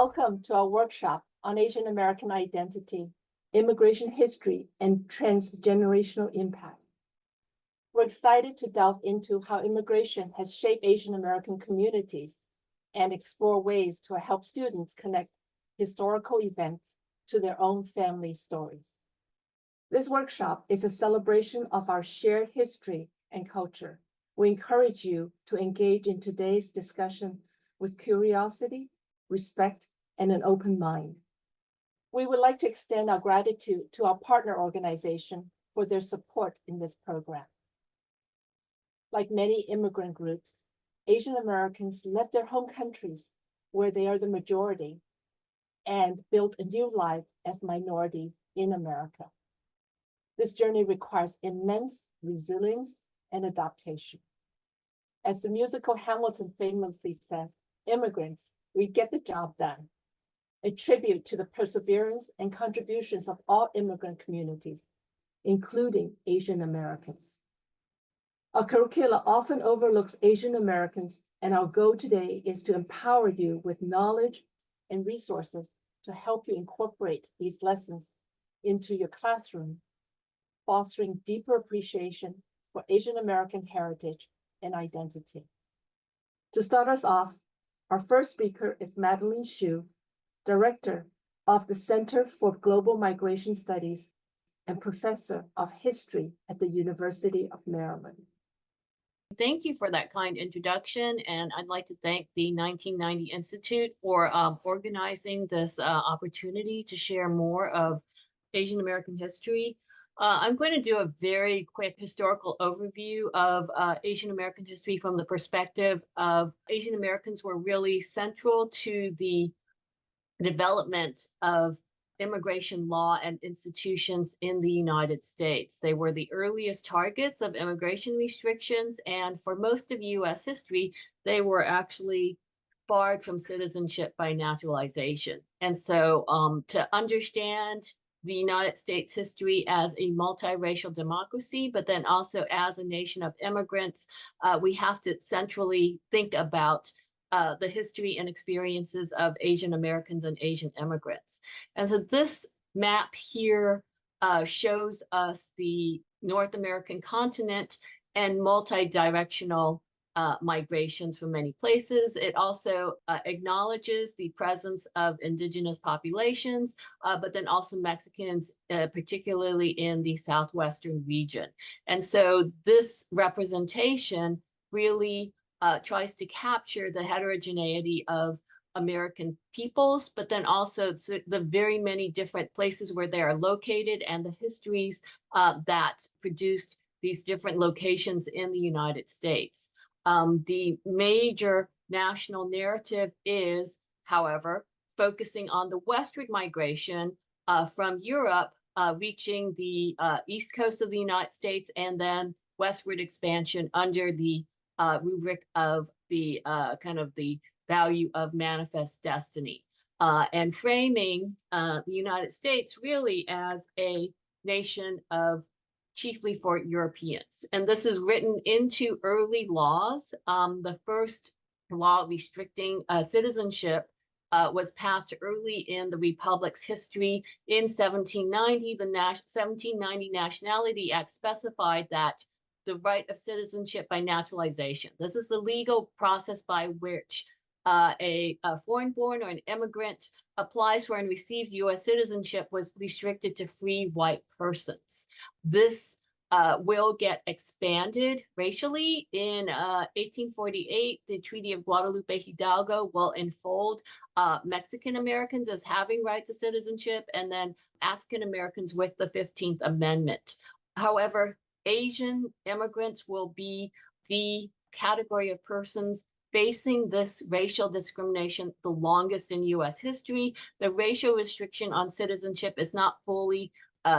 Welcome to our workshop on Asian American identity, immigration history, and transgenerational impact. We're excited to delve into how immigration has shaped Asian American communities and explore ways to help students connect historical events to their own family stories. This workshop is a celebration of our shared history and culture. We encourage you to engage in today's discussion with curiosity, respect, and an open mind. We would like to extend our gratitude to our partner organization for their support in this program. Like many immigrant groups, Asian Americans left their home countries where they are the majority and built a new life as minorities in America. This journey requires immense resilience and adaptation. As the musical Hamilton famously says, immigrants, we get the job done. A tribute to the perseverance and contributions of all immigrant communities, including Asian Americans. Our curricula often overlooks Asian Americans, and our goal today is to empower you with knowledge and resources to help you incorporate these lessons into your classroom, fostering deeper appreciation for Asian American heritage and identity. To start us off, our first speaker is Madeline Xu, Director of the Center for Global Migration Studies and Professor of History at the University of Maryland. Thank you for that kind introduction, and I'd like to thank the 1990 Institute for organizing this opportunity to share more of Asian American history. I'm going to do a very quick historical overview of Asian American history from the perspective of Asian Americans were really central to the development of immigration law and institutions in the United States. They were the earliest targets of immigration restrictions, and for most of US history, they were actually barred from citizenship by naturalization. And so to understand the United States history as a multiracial democracy, but then also as a nation of immigrants, we have to centrally think about the history and experiences of Asian Americans and Asian immigrants. And so this map here shows us the North American continent and multi-directional migrations from many places. It also acknowledges the presence of indigenous populations, but then also Mexicans, particularly in the southwestern region. And so this representation really tries to capture the heterogeneity of American peoples, but then also the very many different places where they are located and the histories that produced these different locations in the United States. The major national narrative is, however, focusing on the westward migration from Europe, reaching the east coast of the United States, and then westward expansion under the rubric of the kind of the value of manifest destiny, and framing the United States really as a nation of chiefly for Europeans. And this is written into early laws. The first law restricting citizenship was passed early in the Republic's history in 1790. The 1790 Nationality Act specified that the right of citizenship by naturalization. This is the legal process by which a foreign-born or an immigrant applies for and receives U.S. citizenship was restricted to free white persons. This will get expanded racially. In 1848, the Treaty of Guadalupe Hidalgo will enfold Mexican Americans as having right to citizenship, and then African Americans with the 15th Amendment. However, Asian immigrants will be the category of persons facing this racial discrimination the longest in US history. The racial restriction on citizenship is not fully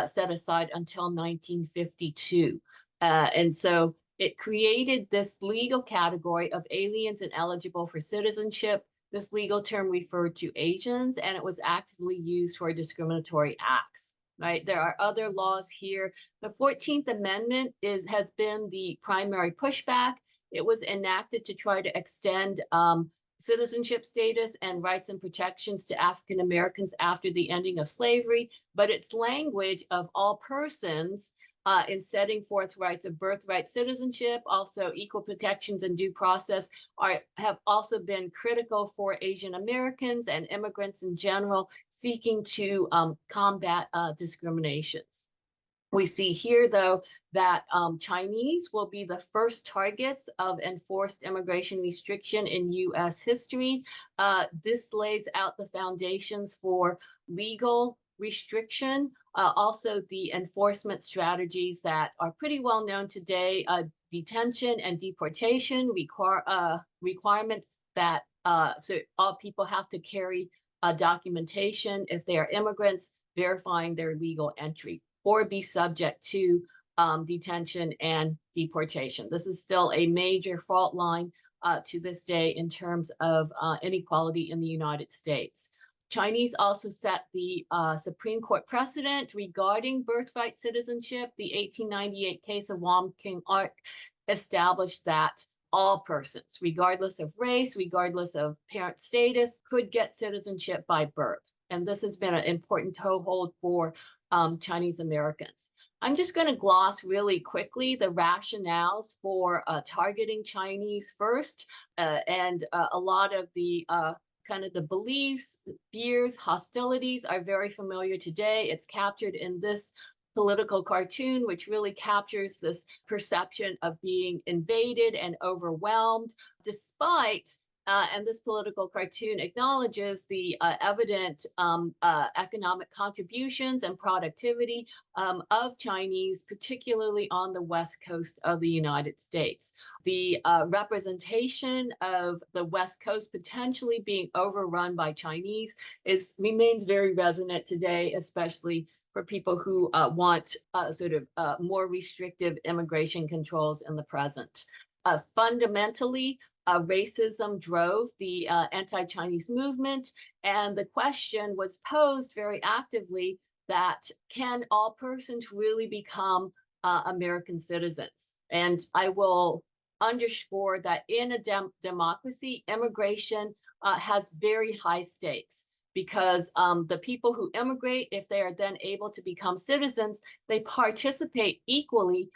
set aside until 1952. And so it created this legal category of aliens ineligible for citizenship. This legal term referred to Asians, and it was actively used for discriminatory acts. Right? There are other laws here. The 14th Amendment has been the primary pushback. It was enacted to try to extend citizenship status and rights and protections to African Americans after the ending of slavery, but its language of all persons in setting forth rights of birthright citizenship, also equal protections and due process have also been critical for Asian Americans and immigrants in general seeking to combat discriminations. We see here, though, that Chinese will be the first targets of enforced immigration restriction in U.S. history. This lays out the foundations for legal restriction, also the enforcement strategies that are pretty well known today, detention and deportation, requirements that so all people have to carry documentation if they are immigrants, verifying their legal entry, or be subject to detention and deportation. This is still a major fault line to this day in terms of inequality in the United States. Chinese also set the Supreme Court precedent regarding birthright citizenship. The 1898 case of Wong King Ark established that all persons, regardless of race, regardless of parent status, could get citizenship by birth. And this has been an important toehold for Chinese Americans. I'm just going to gloss really quickly the rationales for targeting Chinese first, and a lot of the kind of the beliefs, fears, hostilities are very familiar today. It's captured in this political cartoon, which really captures this perception of being invaded and overwhelmed, despite and this political cartoon acknowledges the evident economic contributions and productivity of Chinese, particularly on the West Coast of the United States. The representation of the West Coast potentially being overrun by Chinese remains very resonant today, especially for people who want sort of more restrictive immigration controls in the present. Fundamentally, racism drove the anti-Chinese movement, and the question was posed very actively that can all persons really become American citizens? And I will underscore that in a democracy, immigration has very high stakes, because the people who immigrate, if they are then able to become citizens, they participate equally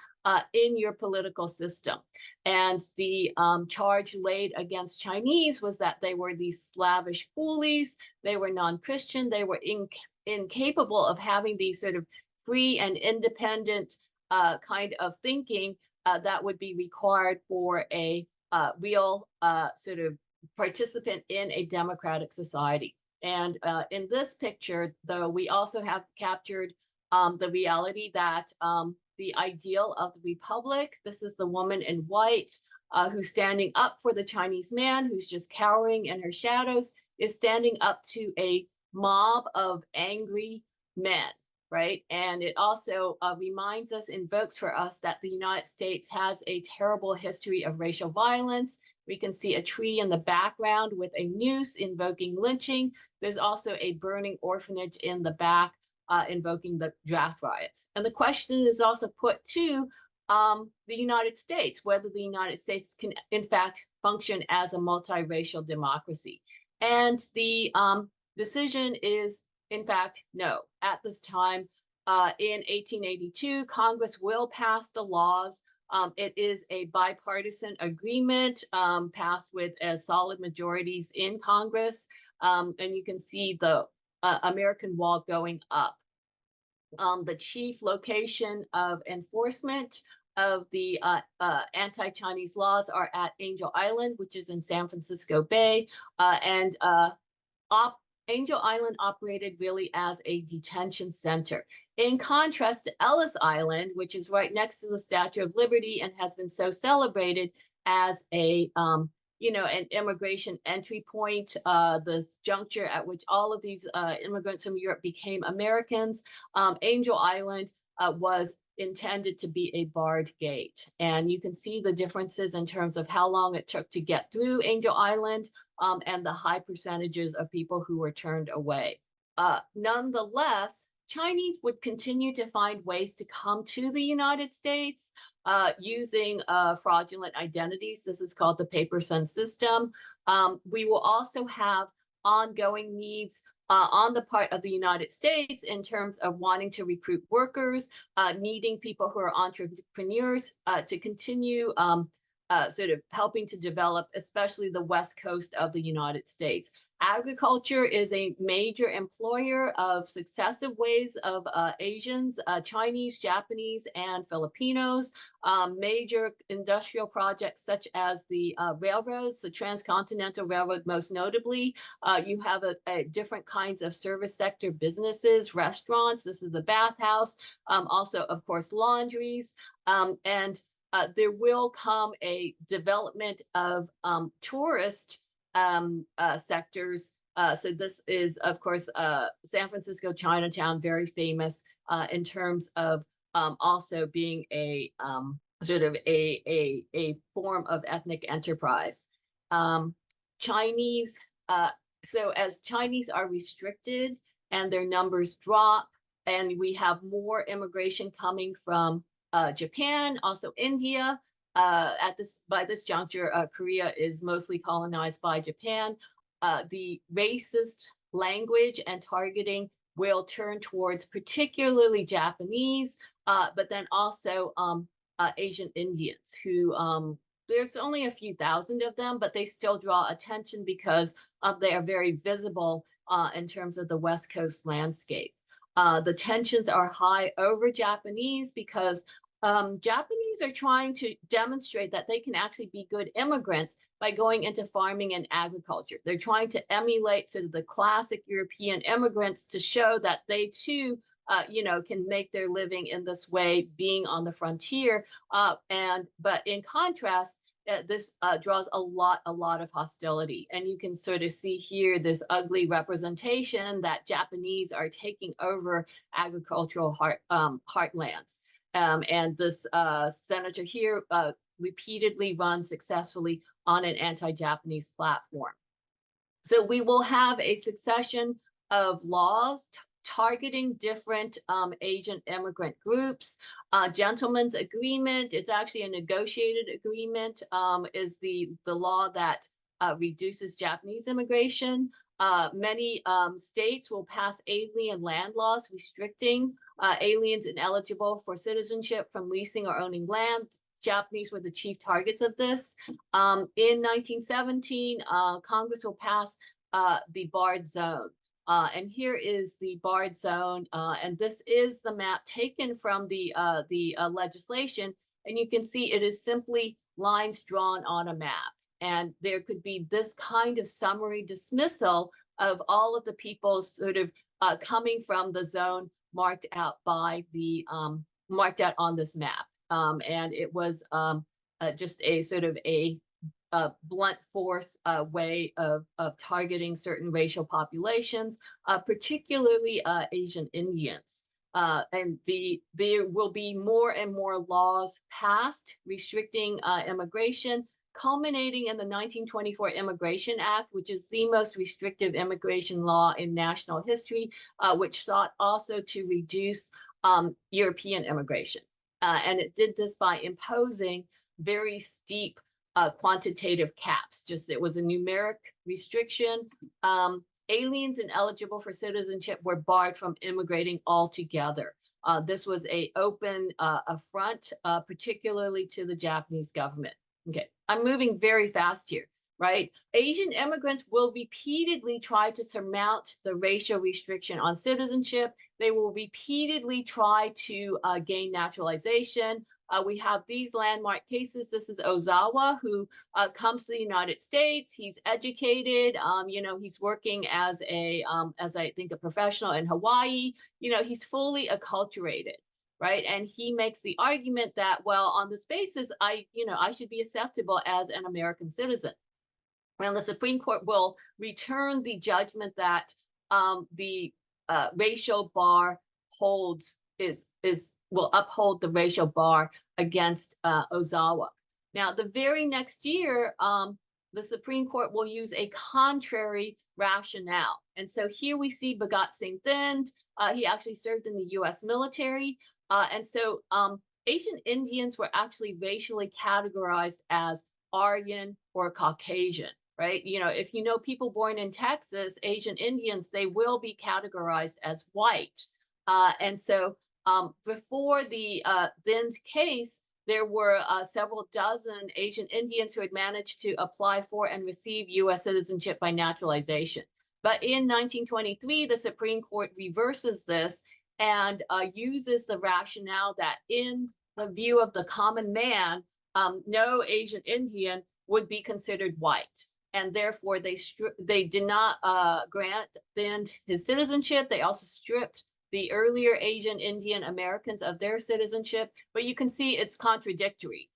in your political system. And the charge laid against Chinese was that they were these slavish coolies, they were non-Christian, they were incapable of having these sort of free and independent kind of thinking that would be required for a real sort of participant in a democratic society. And in this picture, though, we also have captured the reality that the ideal of the republic, this is the woman in white who's standing up for the Chinese man who's just cowering in her shadows, is standing up to a mob of angry men, right? And it also reminds us, invokes for us, that the United States has a terrible history of racial violence. We can see a tree in the background with a noose invoking lynching. There's also a burning orphanage in the back invoking the draft riots. And the question is also put to the United States, whether the United States can in fact function as a multiracial democracy. And the decision is, in fact, no. At this time, in 1882, Congress will pass the laws. It is a bipartisan agreement passed with solid majorities in Congress. And you can see the American Wall going up. The chief location of enforcement of the anti-Chinese laws are at Angel Island, which is in San Francisco Bay. Angel Island operated really as a detention center. In contrast to Ellis Island, which is right next to the Statue of Liberty and has been so celebrated as a an immigration entry point, the juncture at which all of these immigrants from Europe became Americans. Angel Island was intended to be a barred gate. And you can see the differences in terms of how long it took to get through Angel Island and the high percentages of people who were turned away. Nonetheless, Chinese would continue to find ways to come to the United States using fraudulent identities. This is called the paper sun system. We will also have ongoing needs on the part of the United States in terms of wanting to recruit workers, needing people who are entrepreneurs to continue sort of helping to develop, especially the West Coast of the United States. Agriculture is a major employer of successive waves of Asians, Chinese, Japanese, and Filipinos. Major industrial projects such as the railroads, the Transcontinental Railroad most notably. You have different kinds of service sector businesses, restaurants. This is the bathhouse. Also, of course, laundries. And there will come a development of tourist sectors. So this is, of course, San Francisco, Chinatown, very famous in terms of also being a sort of a form of ethnic enterprise. Chinese, so as Chinese are restricted and their numbers drop, and we have more immigration coming from Japan, also India. By this juncture, Korea is mostly colonized by Japan. The racist language and targeting will turn towards particularly Japanese, but then also Asian Indians, who there's only a few thousand of them, but they still draw attention because they are very visible in terms of the West Coast landscape. The tensions are high over Japanese because Japanese are trying to demonstrate that they can actually be good immigrants by going into farming and agriculture. They're trying to emulate sort of the classic European immigrants to show that they too, can make their living in this way, being on the frontier. But in contrast, this draws a lot of hostility. And you can sort of see here this ugly representation that Japanese are taking over agricultural heartlands. And this senator here repeatedly runs successfully on an anti-Japanese platform. So we will have a succession of laws targeting different Asian immigrant groups. Gentleman's agreement, it's actually a negotiated agreement, is the law that reduces Japanese immigration. Many states will pass alien land laws restricting aliens ineligible for citizenship from leasing or owning land. Japanese were the chief targets of this. In 1917, Congress will pass the barred zone. And here is the barred zone, and this is the map taken from the legislation. And you can see it is simply lines drawn on a map. And there could be this kind of summary dismissal of all of the people sort of coming from the zone marked out by the marked out on this map. And it was just a sort of a blunt force way of targeting certain racial populations, particularly Asian Indians. And there will be more and more laws passed restricting immigration, culminating in the 1924 Immigration Act, which is the most restrictive immigration law in national history, which sought also to reduce European immigration. And it did this by imposing very steep quantitative caps. It was a numeric restriction. Aliens ineligible for citizenship were barred from immigrating altogether. This was an open affront, particularly to the Japanese government. Okay, I'm moving very fast here, right? Asian immigrants will repeatedly try to surmount the racial restriction on citizenship. They will repeatedly try to gain naturalization. We have these landmark cases. This is Ozawa, who comes to the United States. He's educated. He's working as I think a professional in Hawaii. He's fully acculturated, right? And he makes the argument that, well, on this basis, I should be acceptable as an American citizen. And the Supreme Court will return the judgment that the racial bar will uphold the racial bar against Ozawa. Now, the very next year, the Supreme Court will use a contrary rationale. And so here we see Bhagat Singh Thind. He actually served in the US military. And so Asian Indians were actually racially categorized as Aryan or Caucasian. right? You know, if you know people born in Texas, Asian Indians, they will be categorized as white. And so before the then's case, there were several dozen Asian Indians who had managed to apply for and receive U.S. citizenship by naturalization. But in 1923, the Supreme Court reverses this and uses the rationale that in the view of the common man, no Asian Indian would be considered white. And therefore, they did not grant then his citizenship. They also stripped the earlier Asian Indian Americans of their citizenship. But you can see it's contradictory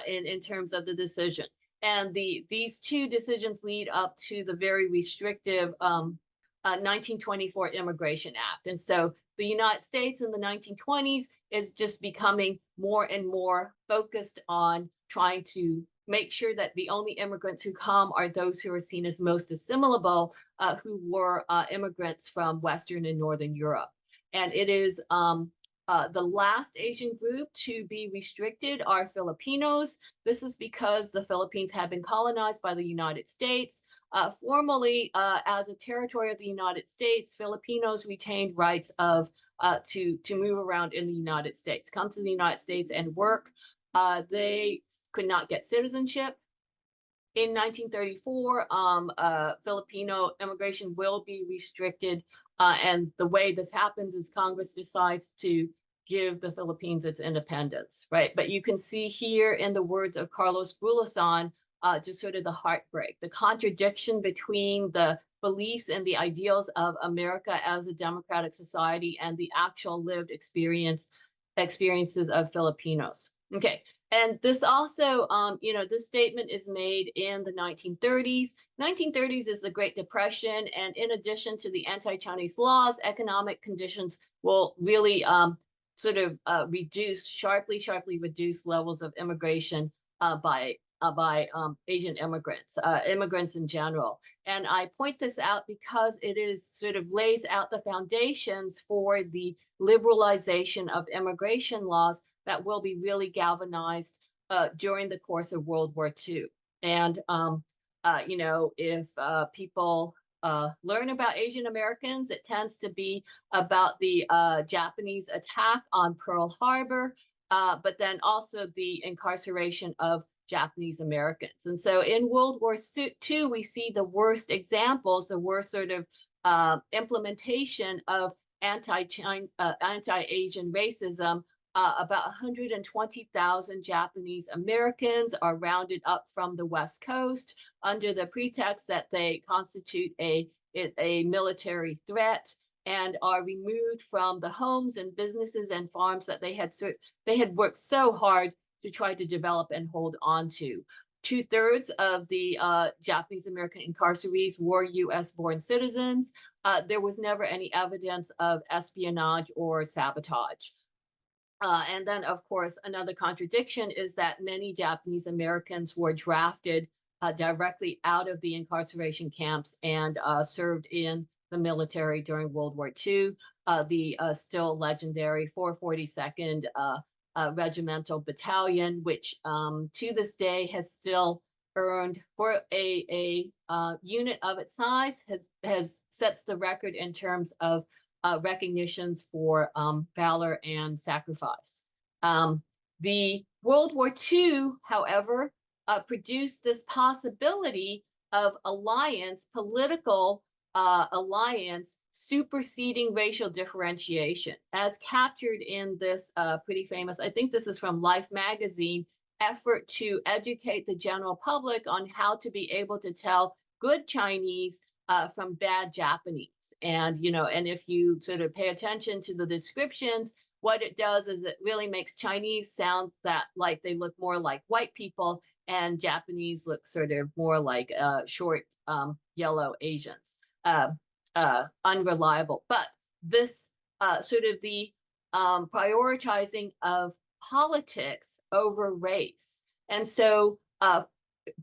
in terms of the decision. And these two decisions lead up to the very restrictive 1924 Immigration Act. And so the United States in the 1920s is just becoming more and more focused on trying to make sure that the only immigrants who come are those who are seen as most assimilable, who were immigrants from Western and Northern Europe. And it is the last Asian group to be restricted are Filipinos. This is because the Philippines had been colonized by the United States. Formally, as a territory of the United States, Filipinos retained rights of to move around in the United States, come to the United States and work. They could not get citizenship. In 1934, Filipino immigration will be restricted. And the way this happens is Congress decides to give the Philippines its independence, right? But you can see here in the words of Carlos Bulosan, just sort of the heartbreak, the contradiction between the beliefs and the ideals of America as a democratic society and the actual lived experiences of Filipinos. Okay, and this also, you know, this statement is made in the 1930s. 1930s is the Great Depression, and in addition to the anti-Chinese laws, economic conditions will really sort of sharply reduce levels of immigration by Asian immigrants in general. And I point this out because it is sort of lays out the foundations for the liberalization of immigration laws that will be really galvanized during the course of World War II. And, you know, if people learn about Asian Americans, it tends to be about the Japanese attack on Pearl Harbor, but then also the incarceration of Japanese Americans. And so in World War II, we see the worst examples, the worst sort of implementation of anti-Asian racism. About 120,000 Japanese Americans are rounded up from the West Coast under the pretext that they constitute a military threat and are removed from the homes and businesses and farms that they had worked so hard to try to develop and hold on to. 2/3 of the Japanese American incarcerees were US-born citizens. There was never any evidence of espionage or sabotage. And then, of course, another contradiction is that many Japanese Americans were drafted directly out of the incarceration camps and served in the military during World War II. The still legendary 442nd Regimental Battalion, which to this day has still earned, for a unit of its size, has sets the record in terms of recognitions for valor and sacrifice. The World War II, however, produced this possibility of political alliance, superseding racial differentiation, as captured in this pretty famous, I think this is from Life magazine, effort to educate the general public on how to be able to tell good Chinese from bad Japanese. And, you know, and if you sort of pay attention to the descriptions, what it does is it really makes Chinese sound like they look more like white people, and Japanese look sort of more like short yellow Asians, unreliable. But this sort of the prioritizing of politics over race. And so,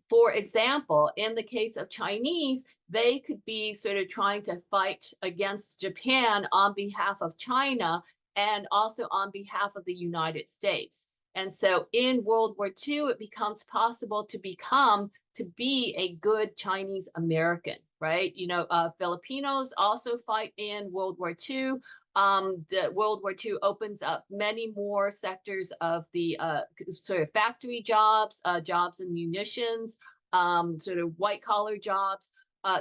for example, in the case of Chinese, they could be sort of trying to fight against Japan on behalf of China and also on behalf of the United States. And so in World War II, it becomes possible to be a good Chinese American, right? Filipinos also fight in World War II. The World War II opens up many more sectors of the sort of factory jobs, jobs in munitions, sort of white collar jobs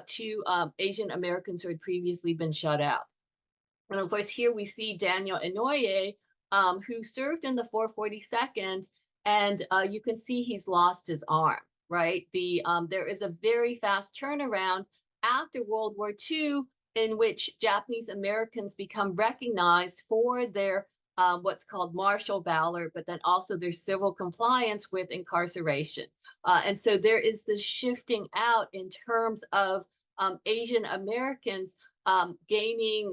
to Asian Americans who had previously been shut out. And of course, here we see Daniel Inouye, who served in the 442nd, and you can see he's lost his arm, right? There is a very fast turnaround after World War II in which Japanese Americans become recognized for their what's called martial valor, but then also their civil compliance with incarceration. And so there is this shifting out in terms of Asian Americans gaining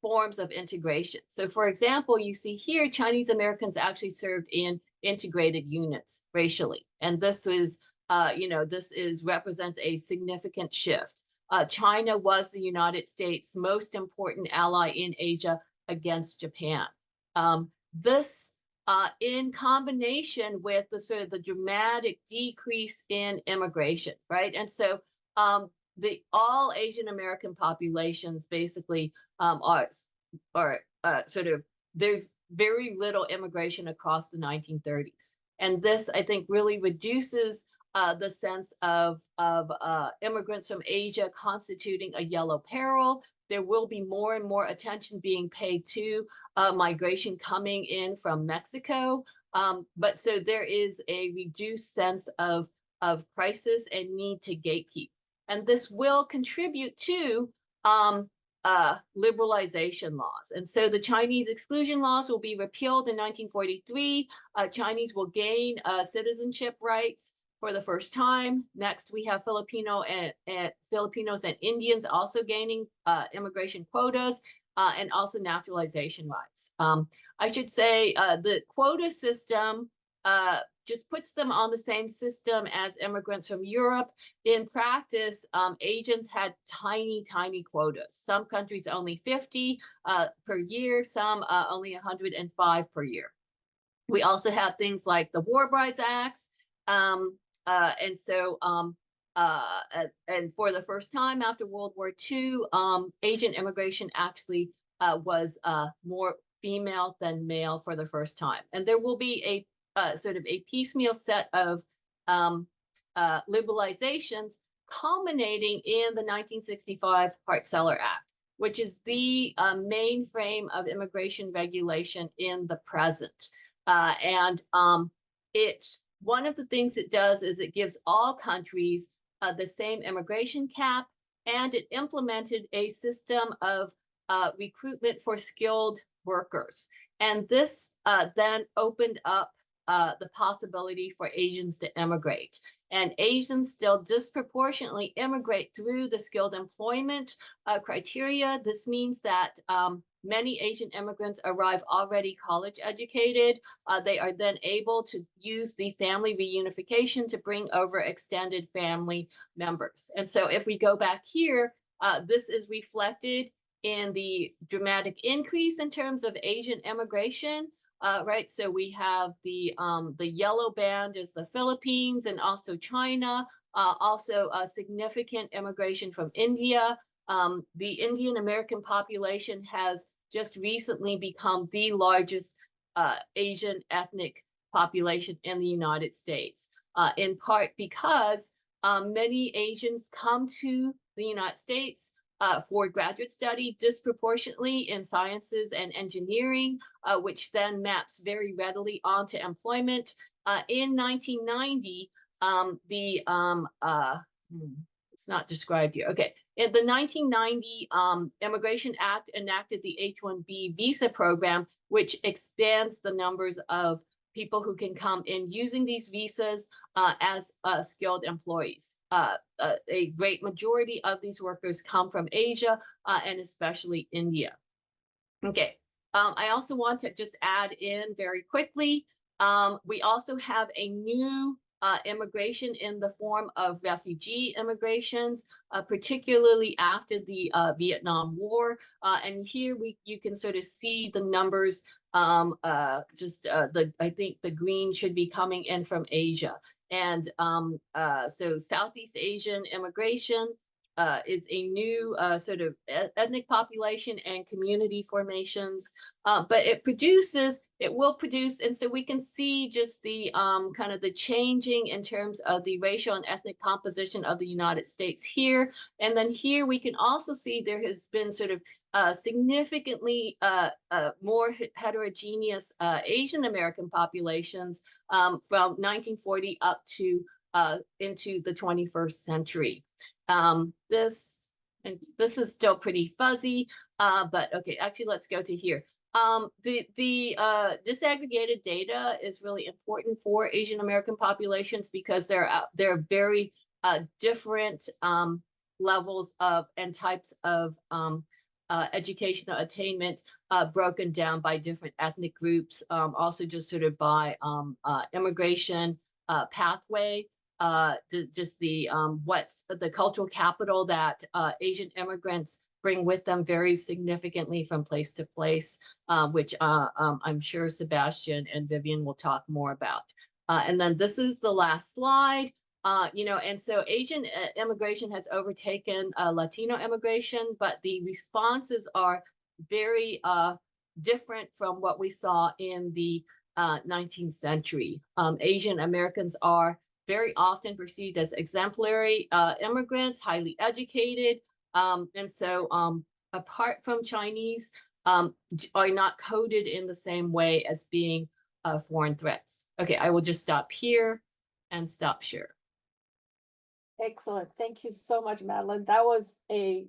forms of integration. So for example, you see here, Chinese Americans actually served in integrated units racially. And this represents a significant shift. China was the United States' most important ally in Asia against Japan. This in combination with the sort of the dramatic decrease in immigration, right? And so all Asian American populations basically are sort of, there's very little immigration across the 1930s. And this, I think, really reduces the sense of immigrants from Asia constituting a yellow peril. There will be more and more attention being paid to migration coming in from Mexico. But so there is a reduced sense of crisis and need to gatekeep. And this will contribute to liberalization laws. And so the Chinese exclusion laws will be repealed in 1943. Chinese will gain citizenship rights for the first time. Next, we have Filipinos and Indians also gaining immigration quotas and also naturalization rights. I should say the quota system just puts them on the same system as immigrants from Europe. In practice, Asians had tiny quotas. Some countries only 50 per year, some only 105 per year. We also have things like the War Brides Acts. And for the first time after World War II, Asian immigration actually was more female than male for the first time. And there will be a sort of a piecemeal set of liberalizations culminating in the 1965 Hart-Celler Act, which is the main frame of immigration regulation in the present. One of the things it does is it gives all countries the same immigration cap, and it implemented a system of recruitment for skilled workers. And this then opened up the possibility for Asians to immigrate. And Asians still disproportionately immigrate through the skilled employment criteria. This means that many Asian immigrants arrive already college educated. They are then able to use the family reunification to bring over extended family members. And so if we go back here, this is reflected in the dramatic increase in terms of Asian immigration. Right, so we have the yellow band is the Philippines and also China, also significant immigration from India. The Indian American population has just recently become the largest Asian ethnic population in the United States, in part because many Asians come to the United States for graduate study disproportionately in sciences and engineering, which then maps very readily onto employment. In 1990, it's not described here. Okay, in the 1990 Immigration Act enacted the H-1B visa program, which expands the numbers of people who can come in using these visas as skilled employees. A great majority of these workers come from Asia and especially India. Okay, I also want to just add in very quickly, we also have a new immigration in the form of refugee immigrations, particularly after the Vietnam War. And here you can sort of see the numbers I think the green should be coming in from Asia. And so Southeast Asian immigration is a new sort of ethnic population and community formations, but it will produce, and so we can see just the kind of the changing in terms of the racial and ethnic composition of the United States here. And then here we can also see there has been sort of significantly more heterogeneous Asian American populations from 1940 up to into the 21st century. This is still pretty fuzzy, but okay, actually, let's go to here. The disaggregated data is really important for Asian American populations because they're very different levels of and types of educational attainment broken down by different ethnic groups, also just sort of by immigration pathway, just the what's the cultural capital that Asian immigrants bring with them varies significantly from place to place, which I'm sure Sebastian and Vivian will talk more about. And then this is the last slide. And so Asian immigration has overtaken Latino immigration, but the responses are very different from what we saw in the 19th century. Asian Americans are very often perceived as exemplary immigrants, highly educated, and so apart from Chinese, are not coded in the same way as being foreign threats. Okay, I will just stop here and stop share. Excellent. Thank you so much, Madeline. That was a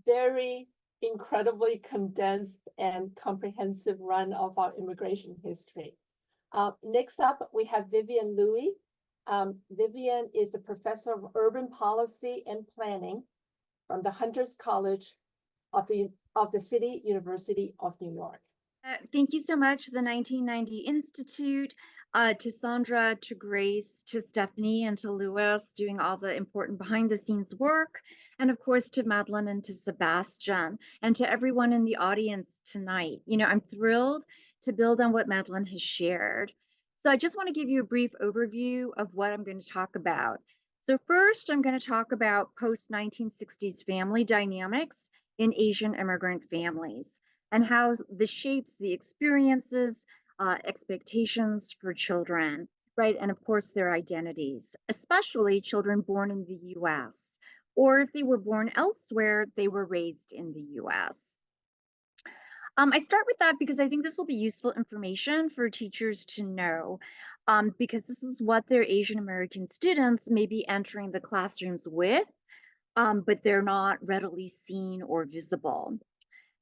very incredibly condensed and comprehensive run of our immigration history. Next up, we have Vivian Louie. Vivian is the professor of urban policy and planning from the Hunter's College of the City University of New York. Thank you so much, the 1990 Institute, to Sandra, to Grace, to Stephanie, and to Louis, doing all the important behind-the-scenes work, and of course to Madeline and to Sebastian, and to everyone in the audience tonight. I'm thrilled to build on what Madeline has shared. So I just want to give you a brief overview of what I'm going to talk about. So first, I'm going to talk about post-1960s family dynamics in Asian immigrant families, and how this shapes the experiences, expectations for children, right? And of course, their identities, especially children born in the US, or if they were born elsewhere, they were raised in the US. I start with that because I think this will be useful information for teachers to know, because this is what their Asian American students may be entering the classrooms with, but they're not readily seen or visible.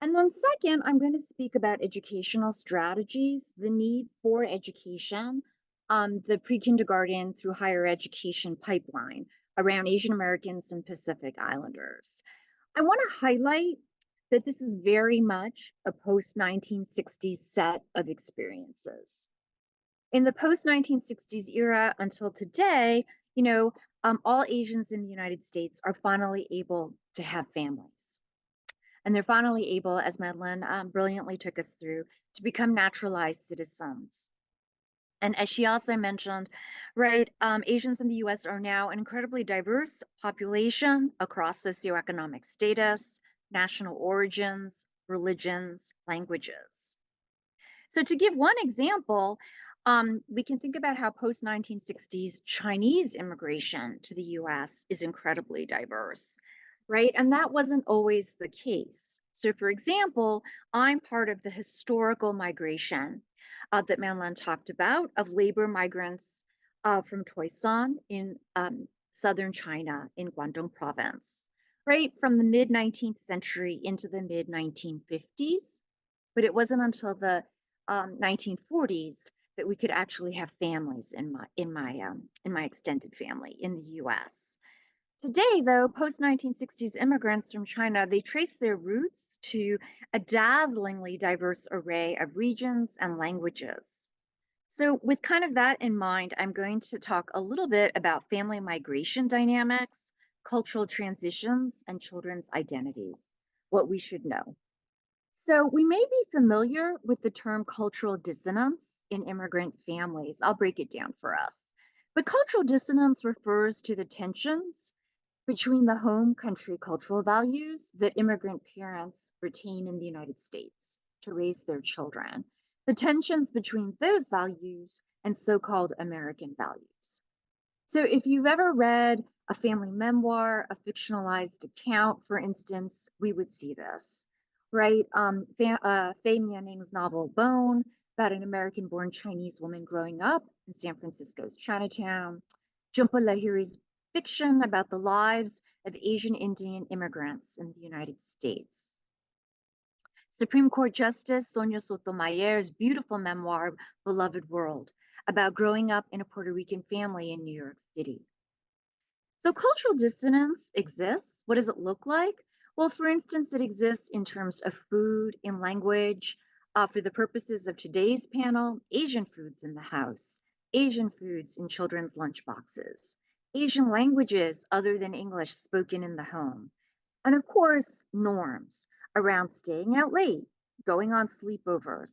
And then second, I'm going to speak about educational strategies, the need for education, the pre-kindergarten through higher education pipeline around Asian Americans and Pacific Islanders. I want to highlight that this is very much a post-1960s set of experiences. In the post-1960s era until today, all Asians in the United States are finally able to have families. And they're finally able, as Madeline brilliantly took us through, to become naturalized citizens. And as she also mentioned, right, Asians in the US are now an incredibly diverse population across socioeconomic status, national origins, religions, languages. So to give one example, we can think about how post-1960s Chinese immigration to the US is incredibly diverse. Right? And that wasn't always the case. So for example, I'm part of the historical migration that Madeline talked about of labor migrants from Toisan in southern China in Guangdong province, right? From the mid-19th century into the mid-1950s. But it wasn't until the 1940s that we could actually have families in my extended family in the US. Today, though, post-1960s immigrants from China, they trace their roots to a dazzlingly diverse array of regions and languages. So with kind of that in mind, I'm going to talk a little bit about family migration dynamics, cultural transitions, and children's identities, what we should know. So we may be familiar with the term cultural dissonance in immigrant families. I'll break it down for us. But cultural dissonance refers to the tensions between the home country cultural values that immigrant parents retain in the United States to raise their children, the tensions between those values and so-called American values. So if you've ever read a family memoir, a fictionalized account, for instance, we would see this, right? Faye Manning's novel Bone, about an American-born Chinese woman growing up in San Francisco's Chinatown. Jhumpa Lahiri's fiction about the lives of Asian Indian immigrants in the United States. Supreme Court Justice Sonia Sotomayer's beautiful memoir, Beloved World, about growing up in a Puerto Rican family in New York City. So cultural dissonance exists. What does it look like? Well, for instance, it exists in terms of food, in language. For the purposes of today's panel, Asian foods in the house, Asian foods in children's lunchboxes, Asian languages other than English spoken in the home, and of course, norms around staying out late, going on sleepovers,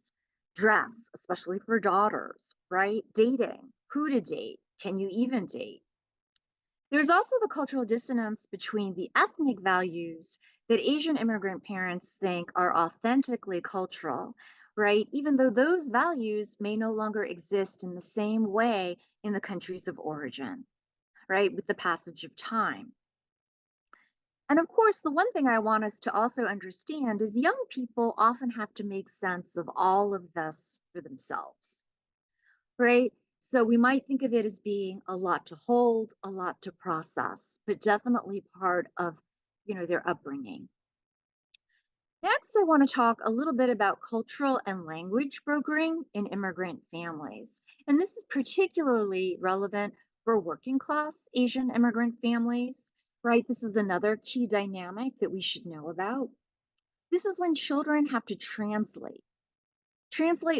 dress, especially for daughters, right? Dating, who to date, can you even date? There's also the cultural dissonance between the ethnic values that Asian immigrant parents think are authentically cultural, right? Even though those values may no longer exist in the same way in the countries of origin, right? With the passage of time. And of course, the one thing I want us to also understand is young people often have to make sense of all of this for themselves, right? So we might think of it as being a lot to hold, a lot to process, but definitely part of, their upbringing. Next, I want to talk a little bit about cultural and language brokering in immigrant families. And this is particularly relevant for working class Asian immigrant families, right? This is another key dynamic that we should know about. This is when children have to translate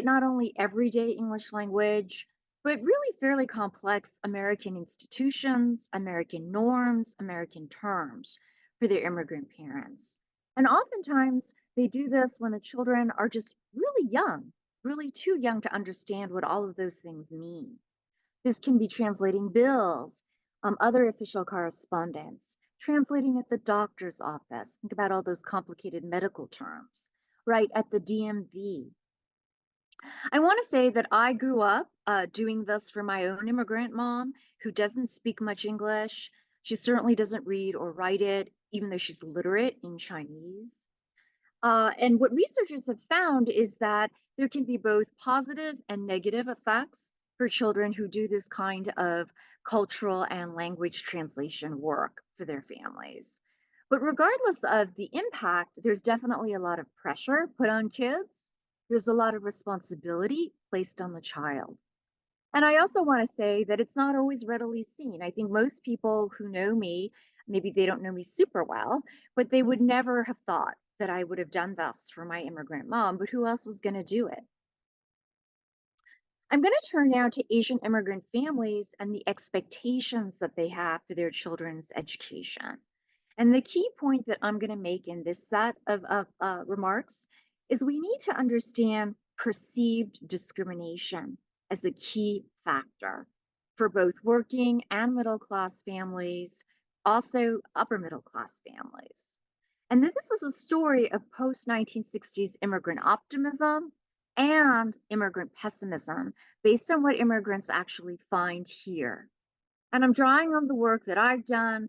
not only everyday English language, but really fairly complex American institutions, American norms, American terms for their immigrant parents. And oftentimes they do this when the children are just really young, really too young to understand what all of those things mean. This can be translating bills, other official correspondence, translating at the doctor's office. Think about all those complicated medical terms, right? At the DMV. I want to say that I grew up doing this for my own immigrant mom who doesn't speak much English. She certainly doesn't read or write it, even though she's literate in Chinese. And what researchers have found is that there can be both positive and negative effects for children who do this kind of cultural and language translation work for their families. But regardless of the impact, there's definitely a lot of pressure put on kids. There's a lot of responsibility placed on the child. And I also want to say that it's not always readily seen. I think most people who know me, maybe they don't know me super well, but they would never have thought that I would have done this for my immigrant mom, but who else was going to do it? I'm going to turn now to Asian immigrant families and the expectations that they have for their children's education. And the key point that I'm going to make in this set of remarks is we need to understand perceived discrimination as a key factor for both working and middle class families, also upper middle class families. And this is a story of post 1960s immigrant optimism and immigrant pessimism based on what immigrants actually find here. And I'm drawing on the work that I've done,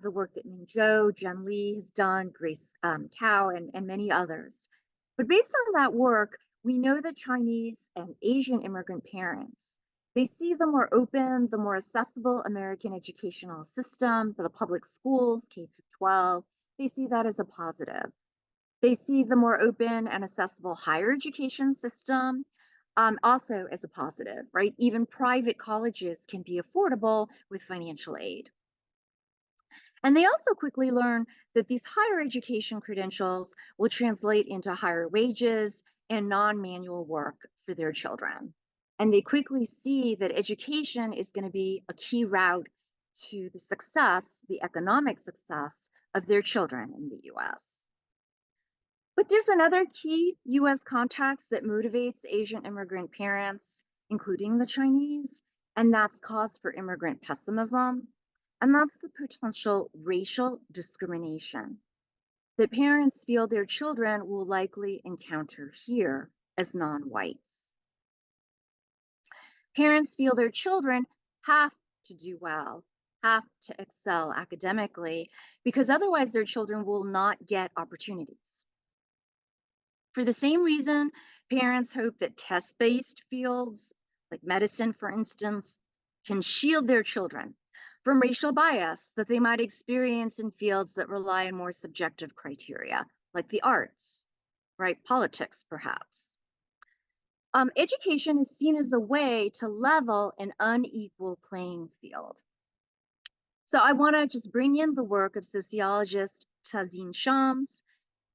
the work that Min Jo, Jen Lee has done, Grace Cao, and many others. But based on that work, we know that Chinese and Asian immigrant parents, they see the more open, the more accessible American educational system, the public schools, K through 12, they see that as a positive. They see the more open and accessible higher education system also as a positive, right? Even private colleges can be affordable with financial aid. And they also quickly learn that these higher education credentials will translate into higher wages and non-manual work for their children. And they quickly see that education is going to be a key route to the success, the economic success of their children in the US. But there's another key US context that motivates Asian immigrant parents, including the Chinese, and that's cause for immigrant pessimism. And that's the potential racial discrimination that parents feel their children will likely encounter here as non-whites. Parents feel their children have to do well, have to excel academically, because otherwise their children will not get opportunities. For the same reason, parents hope that test-based fields, like medicine, for instance, can shield their children from racial bias that they might experience in fields that rely on more subjective criteria, like the arts, right? Politics, perhaps. Education is seen as a way to level an unequal playing field. So I want to just bring in the work of sociologist Tazeen Shams.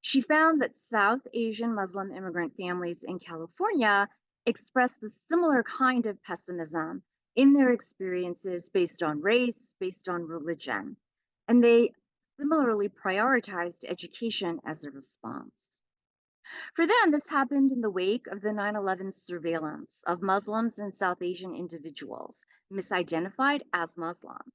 She found that South Asian Muslim immigrant families in California express the similar kind of pessimism in their experiences based on race, based on religion, and they similarly prioritized education as a response. For them, this happened in the wake of the 9/11 surveillance of Muslims and South Asian individuals misidentified as Muslim,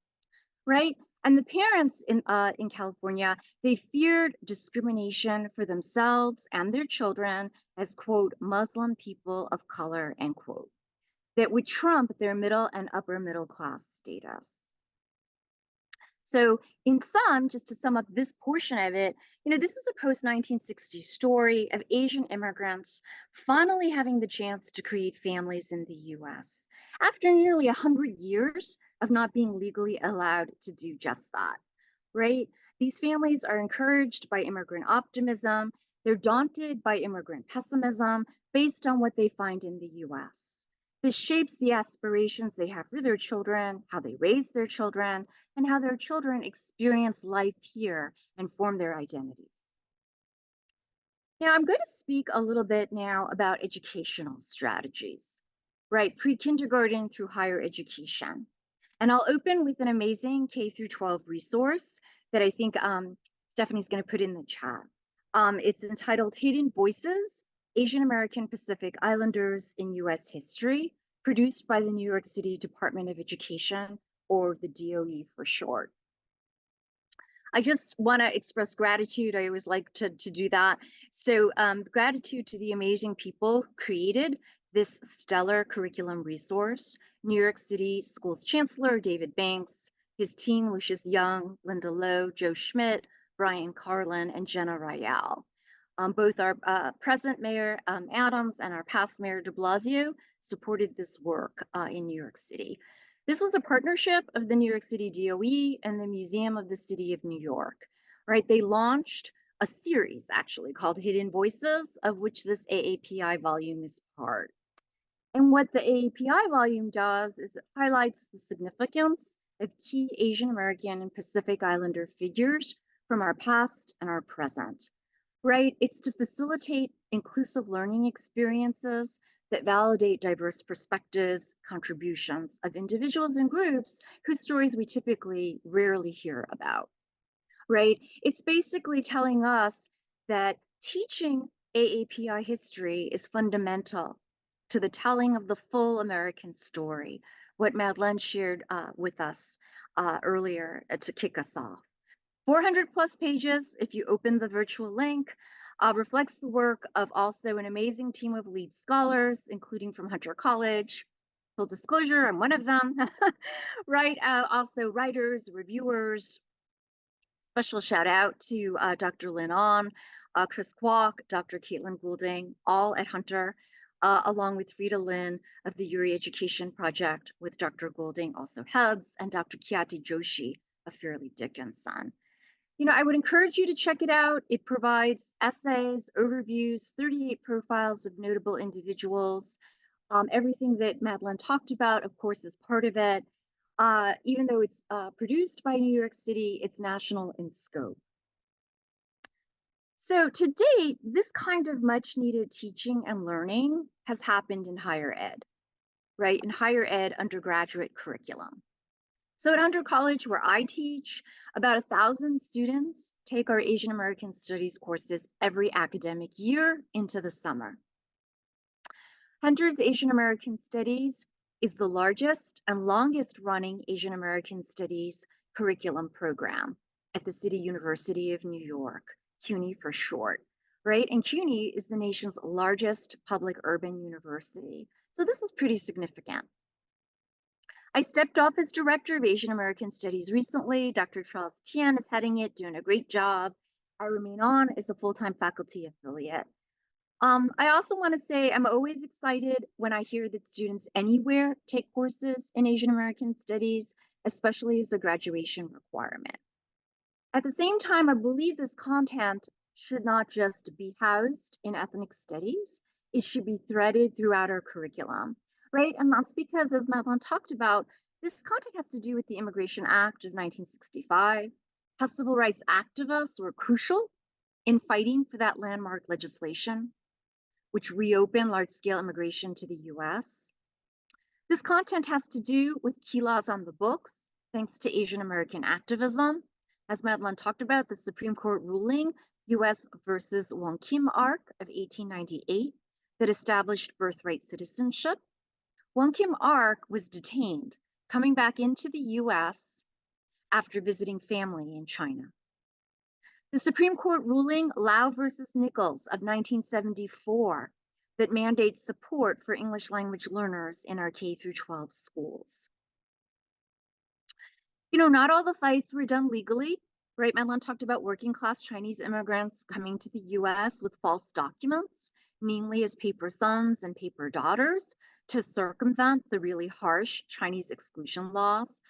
right? And the parents in California, they feared discrimination for themselves and their children as, quote, Muslim people of color, end quote, that would trump their middle and upper middle class status. So in sum, just to sum up this portion of it, this is a post-1960 story of Asian immigrants finally having the chance to create families in the US after nearly 100 years of not being legally allowed to do just that, right? These families are encouraged by immigrant optimism. They're daunted by immigrant pessimism based on what they find in the US. This shapes the aspirations they have for their children, how they raise their children, and how their children experience life here and form their identities. Now, I'm going to speak a little bit now about educational strategies, right? Pre-kindergarten through higher education. And I'll open with an amazing K through 12 resource that I think Stephanie's going to put in the chat. It's entitled Hidden Voices, Asian American Pacific Islanders in US History, produced by the New York City Department of Education, or the DOE for short. I just want to express gratitude. I always like to do that. So gratitude to the amazing people who created this stellar curriculum resource: New York City Schools Chancellor David Banks, his team Lucius Young, Linda Lowe, Joe Schmidt, Brian Carlin, and Jenna Rial. Both our present Mayor Adams and our past Mayor de Blasio supported this work in New York City. This was a partnership of the New York City DOE and the Museum of the City of New York, right? They launched a series actually called Hidden Voices, of which this AAPI volume is part. And what the AAPI volume does is it highlights the significance of key Asian American and Pacific Islander figures from our past and our present. Right? It's to facilitate inclusive learning experiences that validate diverse perspectives, contributions of individuals and groups whose stories we typically rarely hear about, right? It's basically telling us that teaching AAPI history is fundamental to the telling of the full American story, what Madeline shared with us earlier to kick us off. 400 plus pages, if you open the virtual link, reflects the work of also an amazing team of lead scholars, including from Hunter College. Full disclosure, I'm one of them, right? Also writers, reviewers. Special shout out to Dr. Lynn On, Chris Kwok, Dr. Caitlin Goulding, all at Hunter, along with Frida Lin of the Uri Education Project, with Dr. Goulding also heads, and Dr. Kyati Joshi of Fairleigh Dickinson. I would encourage you to check it out. It provides essays, overviews, 38 profiles of notable individuals. Everything that Madeline talked about, of course, is part of it. Even though it's produced by New York City, it's national in scope. So to date, this kind of much needed teaching and learning has happened in higher ed, right? In higher ed undergraduate curriculum. So at Hunter College, where I teach, about 1,000 students take our Asian American Studies courses every academic year into the summer. Hunter's Asian American Studies is the largest and longest running Asian American Studies curriculum program at the City University of New York, CUNY for short, right? And CUNY is the nation's largest public urban university. So this is pretty significant. I stepped off as director of Asian American Studies recently. Dr. Charles Tian is heading it, doing a great job. I remain on as a full-time faculty affiliate. I also want to say I'm always excited when I hear that students anywhere take courses in Asian American Studies, especially as a graduation requirement. At the same time, I believe this content should not just be housed in ethnic studies, it should be threaded throughout our curriculum, right? And that's because, as Madeline talked about, this content has to do with the Immigration Act of 1965. How civil rights activists were crucial in fighting for that landmark legislation, which reopened large-scale immigration to the US. This content has to do with key laws on the books, thanks to Asian American activism. As Madeline talked about, the Supreme Court ruling, US versus Wong Kim Ark of 1898, that established birthright citizenship. Wong Kim Ark was detained, coming back into the US after visiting family in China. The Supreme Court ruling Lau versus Nichols of 1974 that mandates support for English language learners in our K through 12 schools. You know, not all the fights were done legally, right? Madeline talked about working class Chinese immigrants coming to the US with false documents, mainly as paper sons and paper daughters, to circumvent the really harsh Chinese exclusion laws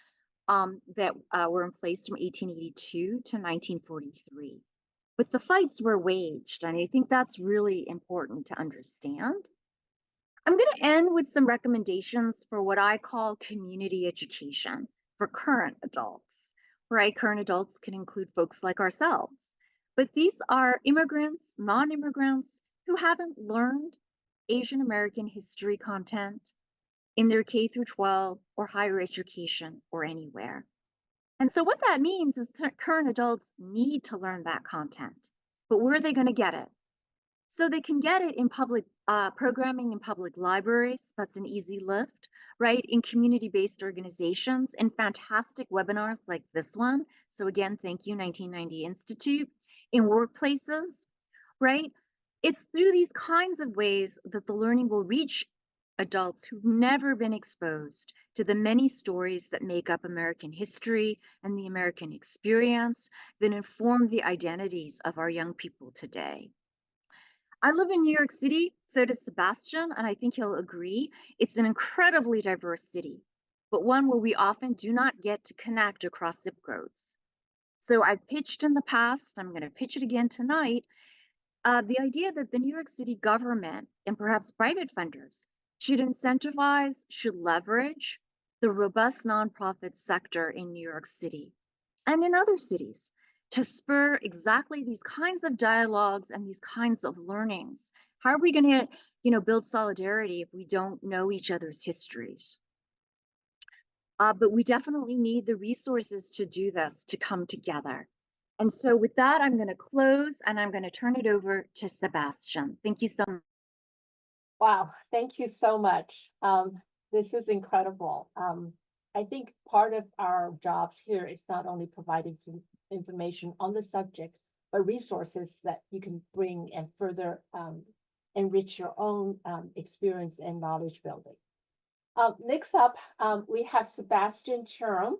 that were in place from 1882 to 1943. But the fights were waged, and I think that's really important to understand. I'm going to end with some recommendations for what I call community education for current adults, right? Current adults can include folks like ourselves, but these are immigrants, non-immigrants who haven't learned Asian American history content in their K through 12 or higher education or anywhere. And so what that means is that current adults need to learn that content, but where are they going to get it? So they can get it in public programming in public libraries. That's an easy lift, right? In community-based organizations and fantastic webinars like this one. So again, thank you, 1990 Institute. In workplaces, right? It's through these kinds of ways that the learning will reach adults who've never been exposed to the many stories that make up American history and the American experience that inform the identities of our young people today. I live in New York City, so does Sebastian, and I think he'll agree. It's an incredibly diverse city, but one where we often do not get to connect across zip codes. So I've pitched in the past, I'm going to pitch it again tonight, the idea that the New York City government and perhaps private funders should incentivize, should leverage the robust nonprofit sector in New York City and in other cities to spur exactly these kinds of dialogues and these kinds of learnings. How are we going to, build solidarity if we don't know each other's histories? But we definitely need the resources to do this, to come together. And so with that, I'm going to close and I'm going to turn it over to Sebastian. Thank you so much. Wow, thank you so much. This is incredible. I think part of our jobs here is not only providing information on the subject, but resources that you can bring and further enrich your own experience and knowledge building. Next up, we have Sebastian Cherng,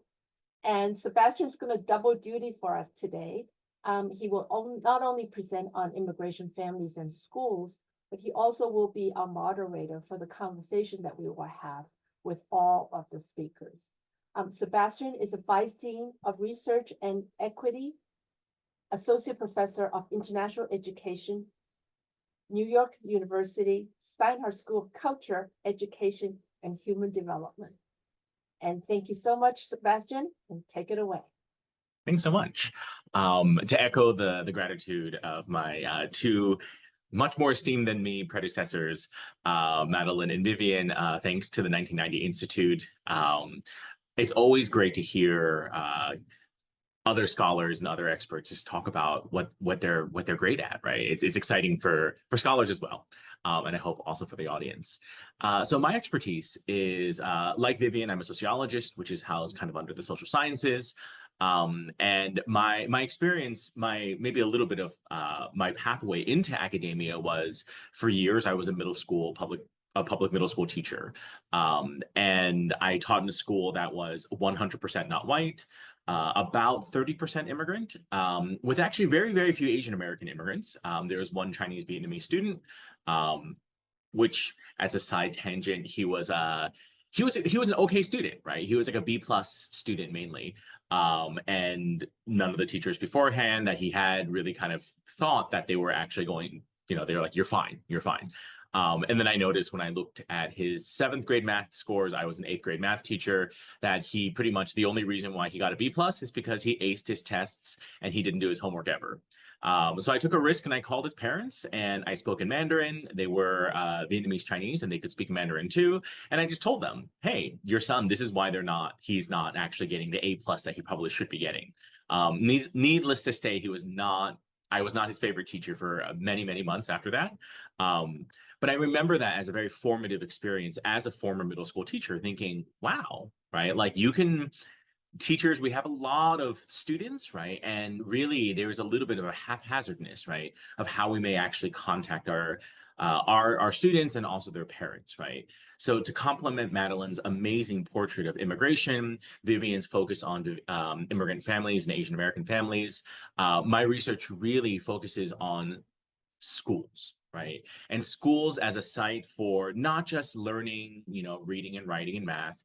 and Sebastian's going to double duty for us today. He will not only present on immigration families and schools, but he also will be our moderator for the conversation that we will have with all of the speakers. Sebastian is a Vice Dean of Research and Equity, Associate Professor of International Education, New York University, Steinhardt School of Culture, Education, and Human Development. And thank you so much, Sebastian, and take it away. Thanks so much. To echo the gratitude of my two much more esteemed than me predecessors, Madeline and Vivian, thanks to the 1990 Institute. it's always great to hear other scholars and other experts just talk about what they're great at, right? It's exciting for scholars as well, and I hope also for the audience. So my expertise is like Vivian, I'm a sociologist, which is housed kind of under the social sciences. And my experience, maybe a little bit of my pathway into academia was, for years I was a public middle school teacher, and I taught in a school that was 100% not white. About 30% immigrant, with actually very, very few Asian American immigrants. There was one Chinese Vietnamese student, which, as a side tangent, he was an okay student, right? He was like a B+ student mainly, and none of the teachers beforehand that he had really kind of thought that they were actually going. They were like, "You're fine, you're fine." And then I noticed when I looked at his 7th grade math scores, I was an 8th grade math teacher, that he pretty much, the only reason why he got a B+ is because he aced his tests and he didn't do his homework ever. So I took a risk and I called his parents and I spoke in Mandarin. They were Vietnamese Chinese and they could speak Mandarin too. And I just told them, hey, your son, this is why he's not actually getting the A+ that he probably should be getting. Needless to say, I was not his favorite teacher for many, many months after that. But I remember that as a very formative experience as a former middle school teacher, thinking, wow, right? Like teachers, we have a lot of students, right? And really there's a little bit of a haphazardness, right? Of how we may actually contact our students and also their parents, right? So to complement Madeline's amazing portrait of immigration, Vivian's focus on immigrant families and Asian American families, my research really focuses on schools, right? And schools as a site for not just learning, reading and writing and math,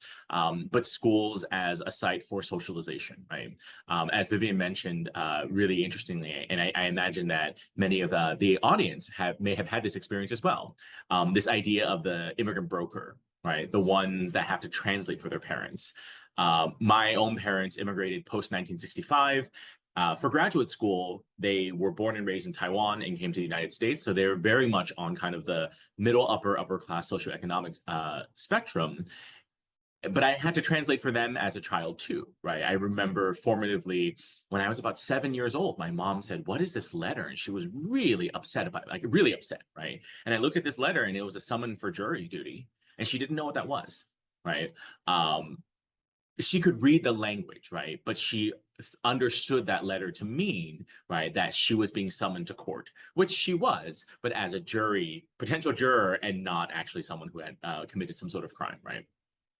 but schools as a site for socialization, right? As Vivian mentioned, really interestingly, and I imagine that many of the audience may have had this experience as well. This idea of the immigrant broker, right? The ones that have to translate for their parents. My own parents immigrated post-1965. For graduate school, they were born and raised in Taiwan and came to the United States. So they're very much on kind of the middle, upper class socioeconomic spectrum. But I had to translate for them as a child too, right? I remember formatively when I was about 7 years old, my mom said, "What is this letter?" And she was really upset about it, like really upset, right? And I looked at this letter and it was a summon for jury duty. And she didn't know what that was, right? She could read the language, right? But she understood that letter to mean, right, that she was being summoned to court, which she was, but as a potential juror, and not actually someone who had committed some sort of crime, right?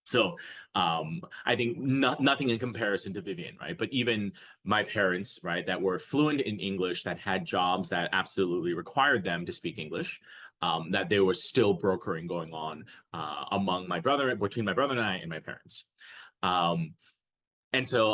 So I think nothing in comparison to Vivian, right? But even my parents, right, that were fluent in English, that had jobs that absolutely required them to speak English, that there was still brokering going on between my brother and I and my parents. And so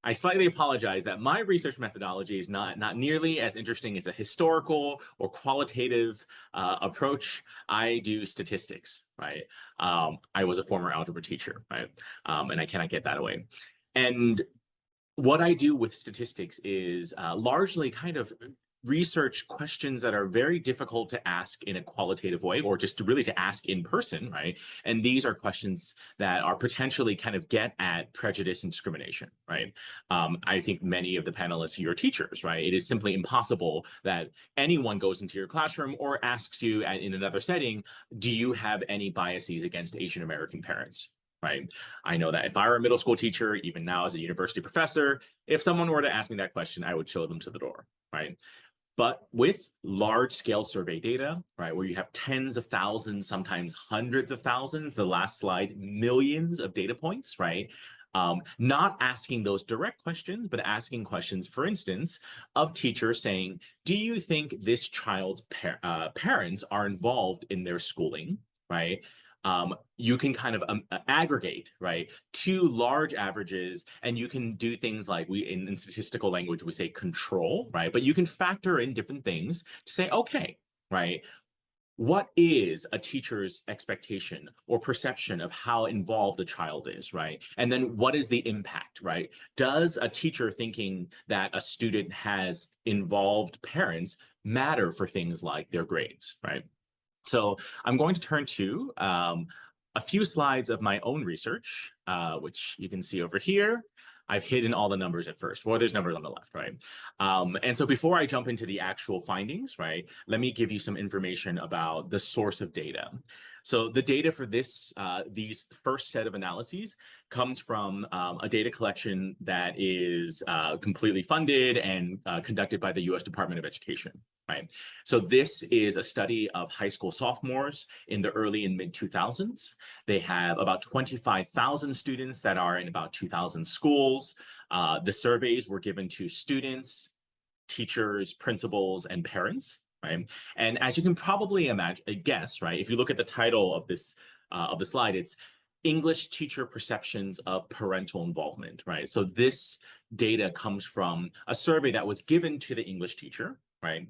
I slightly apologize that my research methodology is not nearly as interesting as a historical or qualitative approach. I do statistics, right? I was a former algebra teacher, right? And I cannot get that away. And what I do with statistics is largely kind of research questions that are very difficult to ask in a qualitative way, or just to ask in person, right? And these are questions that are potentially kind of get at prejudice and discrimination, right? I think many of the panelists are your teachers, right? It is simply impossible that anyone goes into your classroom or asks you in another setting, do you have any biases against Asian American parents? Right. I know that if I were a middle school teacher, even now as a university professor, if someone were to ask me that question, I would show them to the door, right? But with large scale survey data, right, where you have tens of thousands, sometimes hundreds of thousands, the last slide, millions of data points, right? Not asking those direct questions, but asking questions, for instance, of teachers saying, do you think this child's parents are involved in their schooling, right? You can kind of aggregate, right, two large averages, and you can do things like in statistical language, we say control, right? But you can factor in different things to say, okay, right, what is a teacher's expectation or perception of how involved a child is, right? And then what is the impact, right? Does a teacher thinking that a student has involved parents matter for things like their grades, right? So I'm going to turn to a few slides of my own research, which you can see over here. I've hidden all the numbers at first. Well, there's numbers on the left, right? And so before I jump into the actual findings, right, let me give you some information about the source of data. So the data for this, these first set of analyses comes from a data collection that is completely funded and conducted by the US Department of Education. Right. So this is a study of high school sophomores in the early and mid 2000s. They have about 25,000 students that are in about 2,000 schools. The surveys were given to students, teachers, principals, and parents. Right. And as you can probably imagine, guess, right, if you look at the title of this of the slide, it's English teacher perceptions of parental involvement. Right. So this data comes from a survey that was given to the English teacher. Right.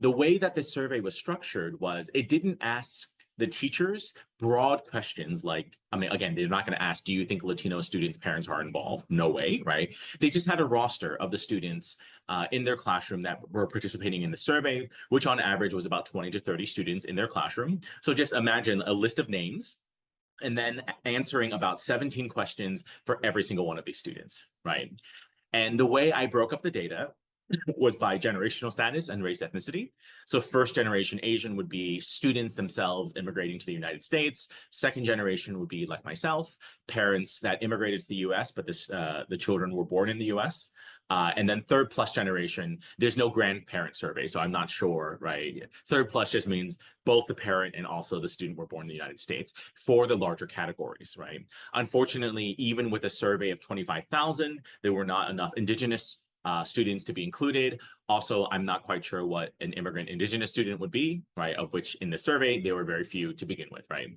The way that this survey was structured was it didn't ask the teachers broad questions like, I mean, again, they're not going to ask, do you think Latino students' parents are involved? No way, right? They just had a roster of the students in their classroom that were participating in the survey, which on average was about 20 to 30 students in their classroom. So just imagine a list of names and then answering about 17 questions for every single one of these students, right? And the way I broke up the data was by generational status and race ethnicity. So first generation Asian would be students themselves immigrating to the United States. Second generation would be like myself, parents that immigrated to the US, but the children were born in the US. And then third plus generation, there's no grandparent survey, so I'm not sure, right? Third plus just means both the parent and also the student were born in the United States for the larger categories, right? Unfortunately, even with a survey of 25,000, there were not enough indigenous students to be included. Also, I'm not quite sure what an immigrant indigenous student would be, right? Of which in the survey, there were very few to begin with, right?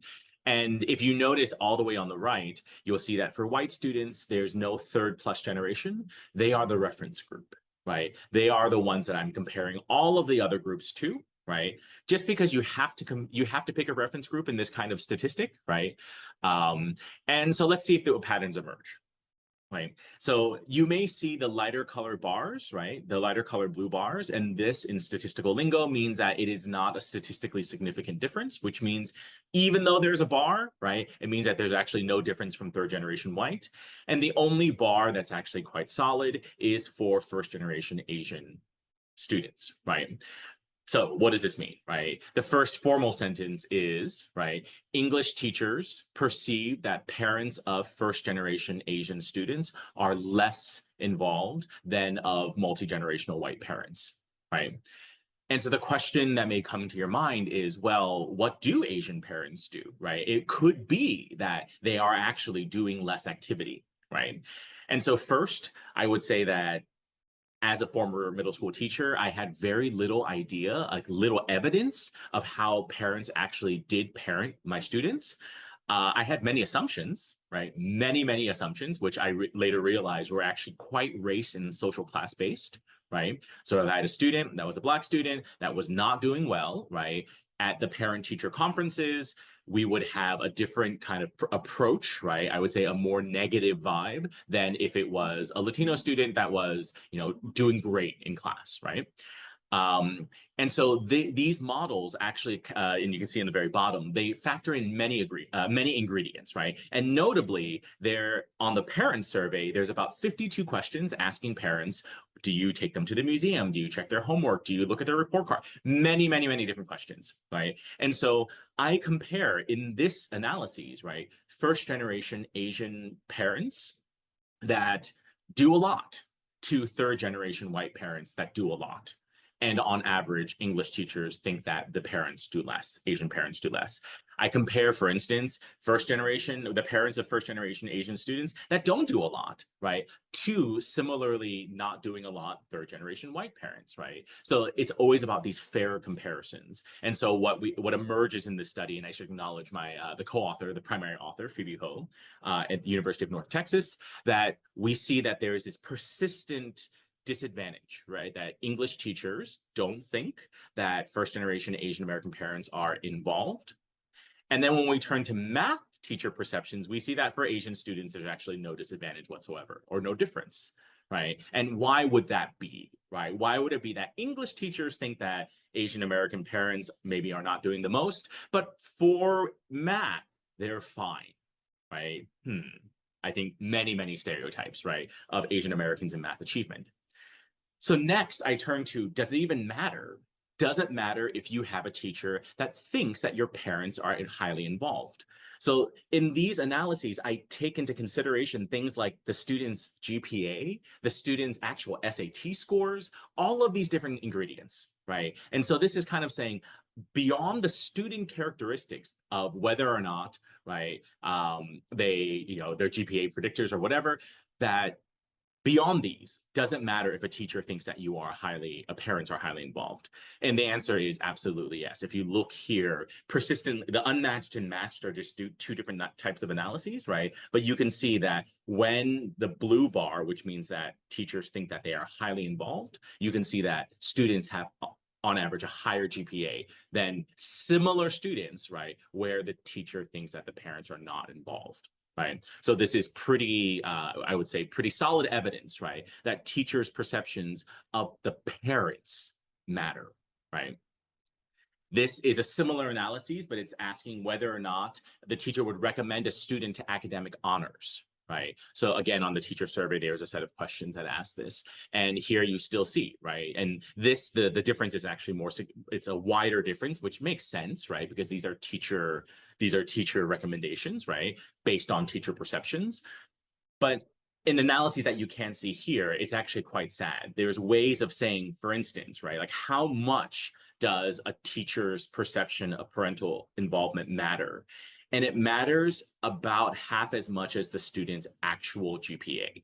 And if you notice all the way on the right, you'll see that for white students, there's no third plus generation. They are the reference group, right? They are the ones that I'm comparing all of the other groups to, right? Just because you have to pick a reference group in this kind of statistic, right? And so let's see if the patterns emerge. Right. So you may see the lighter color bars, right? The lighter color blue bars. And this in statistical lingo means that it is not a statistically significant difference, which means even though there's a bar, right, it means that there's actually no difference from third generation white. And the only bar that's actually quite solid is for first generation Asian students, right? So what does this mean, right? The first formal sentence is, right, English teachers perceive that parents of first-generation Asian students are less involved than of multi-generational white parents, right? And so the question that may come to your mind is, well, what do Asian parents do, right? It could be that they are actually doing less activity, right? And so first, I would say that as a former middle school teacher, I had very little idea, like little evidence of how parents actually did parent my students. I had many assumptions, right? Many assumptions, which I later realized were actually quite race and social class based, right? So if I had a student that was a Black student that was not doing well, right? At the parent-teacher conferences, we would have a different kind of approach, right? I would say a more negative vibe than if it was a Latino student that was, you know, doing great in class, right? And so these models actually, and you can see in the very bottom, they factor in many ingredients, right? And notably, there on the parent survey, there's about 52 questions asking parents, do you take them to the museum? Do you check their homework? Do you look at their report card? Many different questions, right? And so I compare in this analysis, right, first generation Asian parents that do a lot to third generation white parents that do a lot. And on average, English teachers think that the parents do less, Asian parents do less. I compare, for instance, the parents of first generation Asian students that don't do a lot, right, to similarly not doing a lot third generation white parents, right? So it's always about these fair comparisons. And so what emerges in this study, and I should acknowledge my the co-author, the primary author, Phoebe Ho, at the University of North Texas, that we see that there is this persistent disadvantage, right? That English teachers don't think that first generation Asian American parents are involved. And then when we turn to math teacher perceptions, we see that for Asian students, there's actually no disadvantage whatsoever or no difference, right? And why would that be, right? Why would it be that English teachers think that Asian American parents maybe are not doing the most, but for math, they're fine, right? I think many stereotypes, right, of Asian Americans in math achievement. So next I turn to, does it even matter? Does it matter if you have a teacher that thinks that your parents are highly involved? So in these analyses, I take into consideration things like the student's GPA, the student's actual SAT scores, all of these different ingredients, right? And so this is kind of saying, beyond the student characteristics of whether or not, right, they, their GPA predictors or whatever, that beyond these, doesn't matter if a teacher thinks that parents are highly involved. And the answer is absolutely yes. If you look here, persistently, the unmatched and matched are just two different types of analyses, right? But you can see that when the blue bar, which means that teachers think that they are highly involved, you can see that students have on average a higher GPA than similar students, right, where the teacher thinks that the parents are not involved. Right. So this is pretty, I would say, pretty solid evidence, right, that teachers' perceptions of the parents matter, right? This is a similar analysis, but it's asking whether or not the teacher would recommend a student to academic honors, right? So again, on the teacher survey, there's a set of questions that ask this. And here you still see, right? And this, the difference is actually it's a wider difference, which makes sense, right? Because these are teacher recommendations, right? Based on teacher perceptions. But in analyses that you can see here, it's actually quite sad. There's ways of saying, for instance, right, like how much does a teacher's perception of parental involvement matter? And it matters about half as much as the student's actual GPA,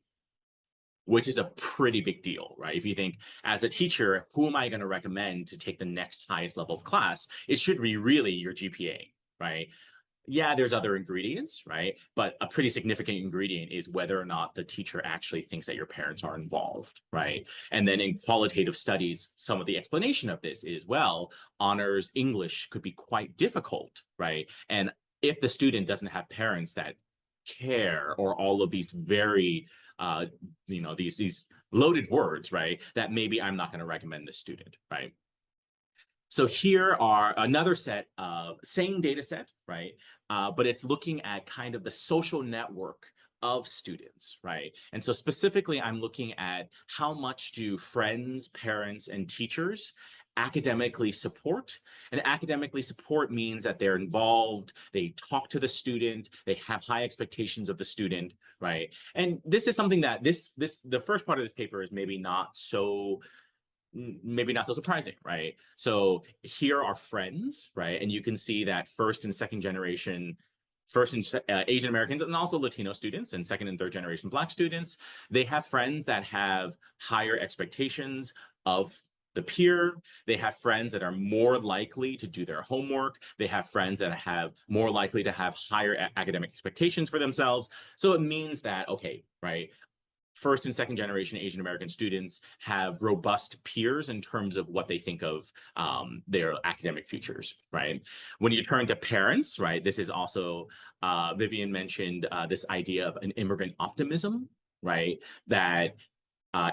which is a pretty big deal, right? If you think, as a teacher, who am I going to recommend to take the next highest level of class? It should be really your GPA, right? Yeah, there's other ingredients, right? But a pretty significant ingredient is whether or not the teacher actually thinks that your parents are involved, right? And then in qualitative studies, some of the explanation of this is, well, honors English could be quite difficult, right? And if the student doesn't have parents that care, or all of these very, these loaded words, right, that maybe I'm not going to recommend this student, right? So here are another set of same data set, right? But it's looking at kind of the social network of students, right? And so specifically, I'm looking at how much do friends, parents, and teachers academically support. And academically support means that they're involved, they talk to the student, they have high expectations of the student, right? And this is something that the first part of this paper is maybe not so surprising, right? So here are friends, right? And you can see that first and Asian Americans and also Latino students and second and third generation Black students, they have friends that have higher expectations of the peer. They have friends that are more likely to do their homework. They have friends that have more likely to have higher academic expectations for themselves. So it means that, okay, right, first and second generation Asian American students have robust peers in terms of what they think of their academic futures, right? When you turn to parents, right, this is also, Vivian mentioned this idea of an immigrant optimism, right? That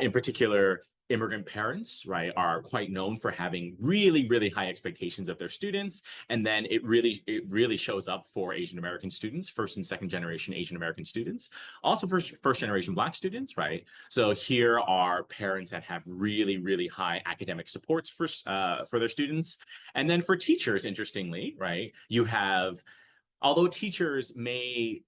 in particular, immigrant parents, right, are quite known for having really high expectations of their students. And then it really shows up for Asian American students, first and second generation Asian American students, also first generation Black students, right? So here are parents that have really high academic supports for their students. And then for teachers, interestingly, right, you have, although teachers may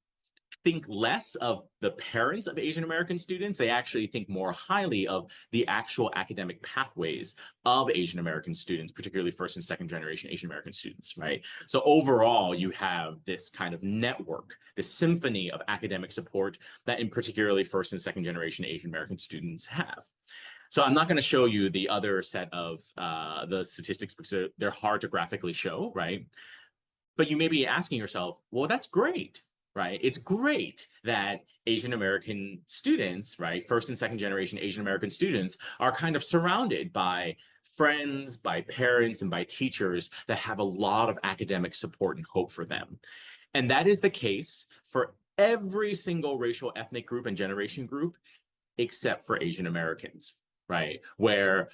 think less of the parents of Asian American students, they actually think more highly of the actual academic pathways of Asian American students, particularly first and second generation Asian American students, right? So overall, you have this kind of network, this symphony of academic support that in particularly first and second generation Asian American students have. So I'm not going to show you the other set of the statistics because they're hard to graphically show, right? But you may be asking yourself, well, that's great. Right? It's great that Asian American students, right, first and second generation Asian American students are kind of surrounded by friends, by parents, and by teachers that have a lot of academic support and hope for them. And that is the case for every single racial ethnic group and generation group, except for Asian Americans, right? Where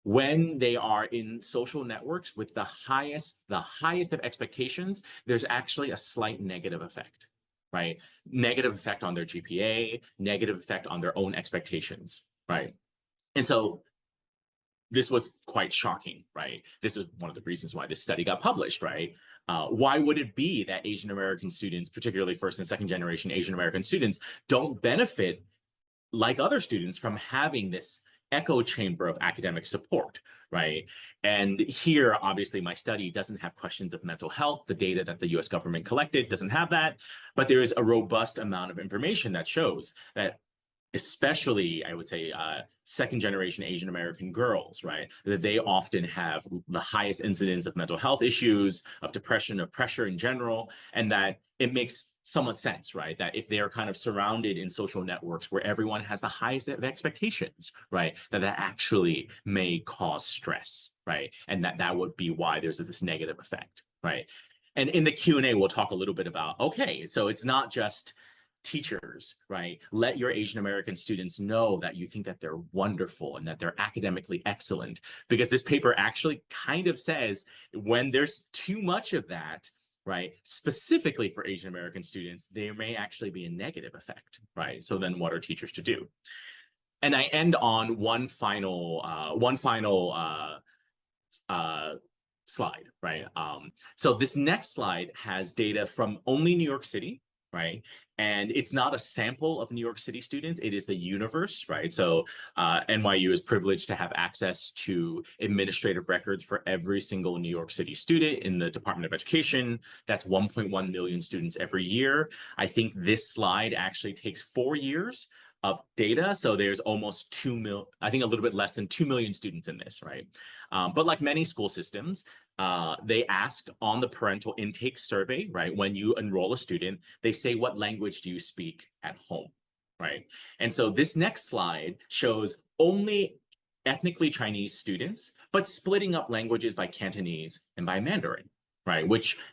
when they are in social networks with the highest of expectations, there's actually a slight negative effect, right? Negative effect on their GPA, negative effect on their own expectations, right? And so this was quite shocking, right? This is one of the reasons why this study got published, right? Why would it be that Asian American students, particularly first and second generation Asian American students, don't benefit like other students from having this echo chamber of academic support, right? And here, obviously, my study doesn't have questions of mental health. The data that the US government collected doesn't have that, but there is a robust amount of information that shows that especially, I would say, second generation Asian American girls, right? That they often have the highest incidence of mental health issues, of depression, of pressure in general, and that it makes somewhat sense, right? That if they are kind of surrounded in social networks where everyone has the highest of expectations, right? That actually may cause stress, right? And that would be why there's this negative effect, right? And in the Q&A, we'll talk a little bit about, okay, so it's not just teachers, right? Let your Asian American students know that you think that they're wonderful and that they're academically excellent, because this paper actually kind of says when there's too much of that, right, specifically for Asian American students, there may actually be a negative effect, right? So then what are teachers to do? And I end on one final slide, right? So this next slide has data from only New York City, right? And it's not a sample of New York City students, it is the universe, right? So NYU is privileged to have access to administrative records for every single New York City student in the Department of Education. That's 1.1 million students every year. I think this slide actually takes 4 years of data. So there's almost 2 million, I think a little bit less than 2 million students in this, right? But like many school systems, they ask on the parental intake survey, right? When you enroll a student, they say, what language do you speak at home, right? And so this next slide shows only ethnically Chinese students, but splitting up languages by Cantonese and by Mandarin, right?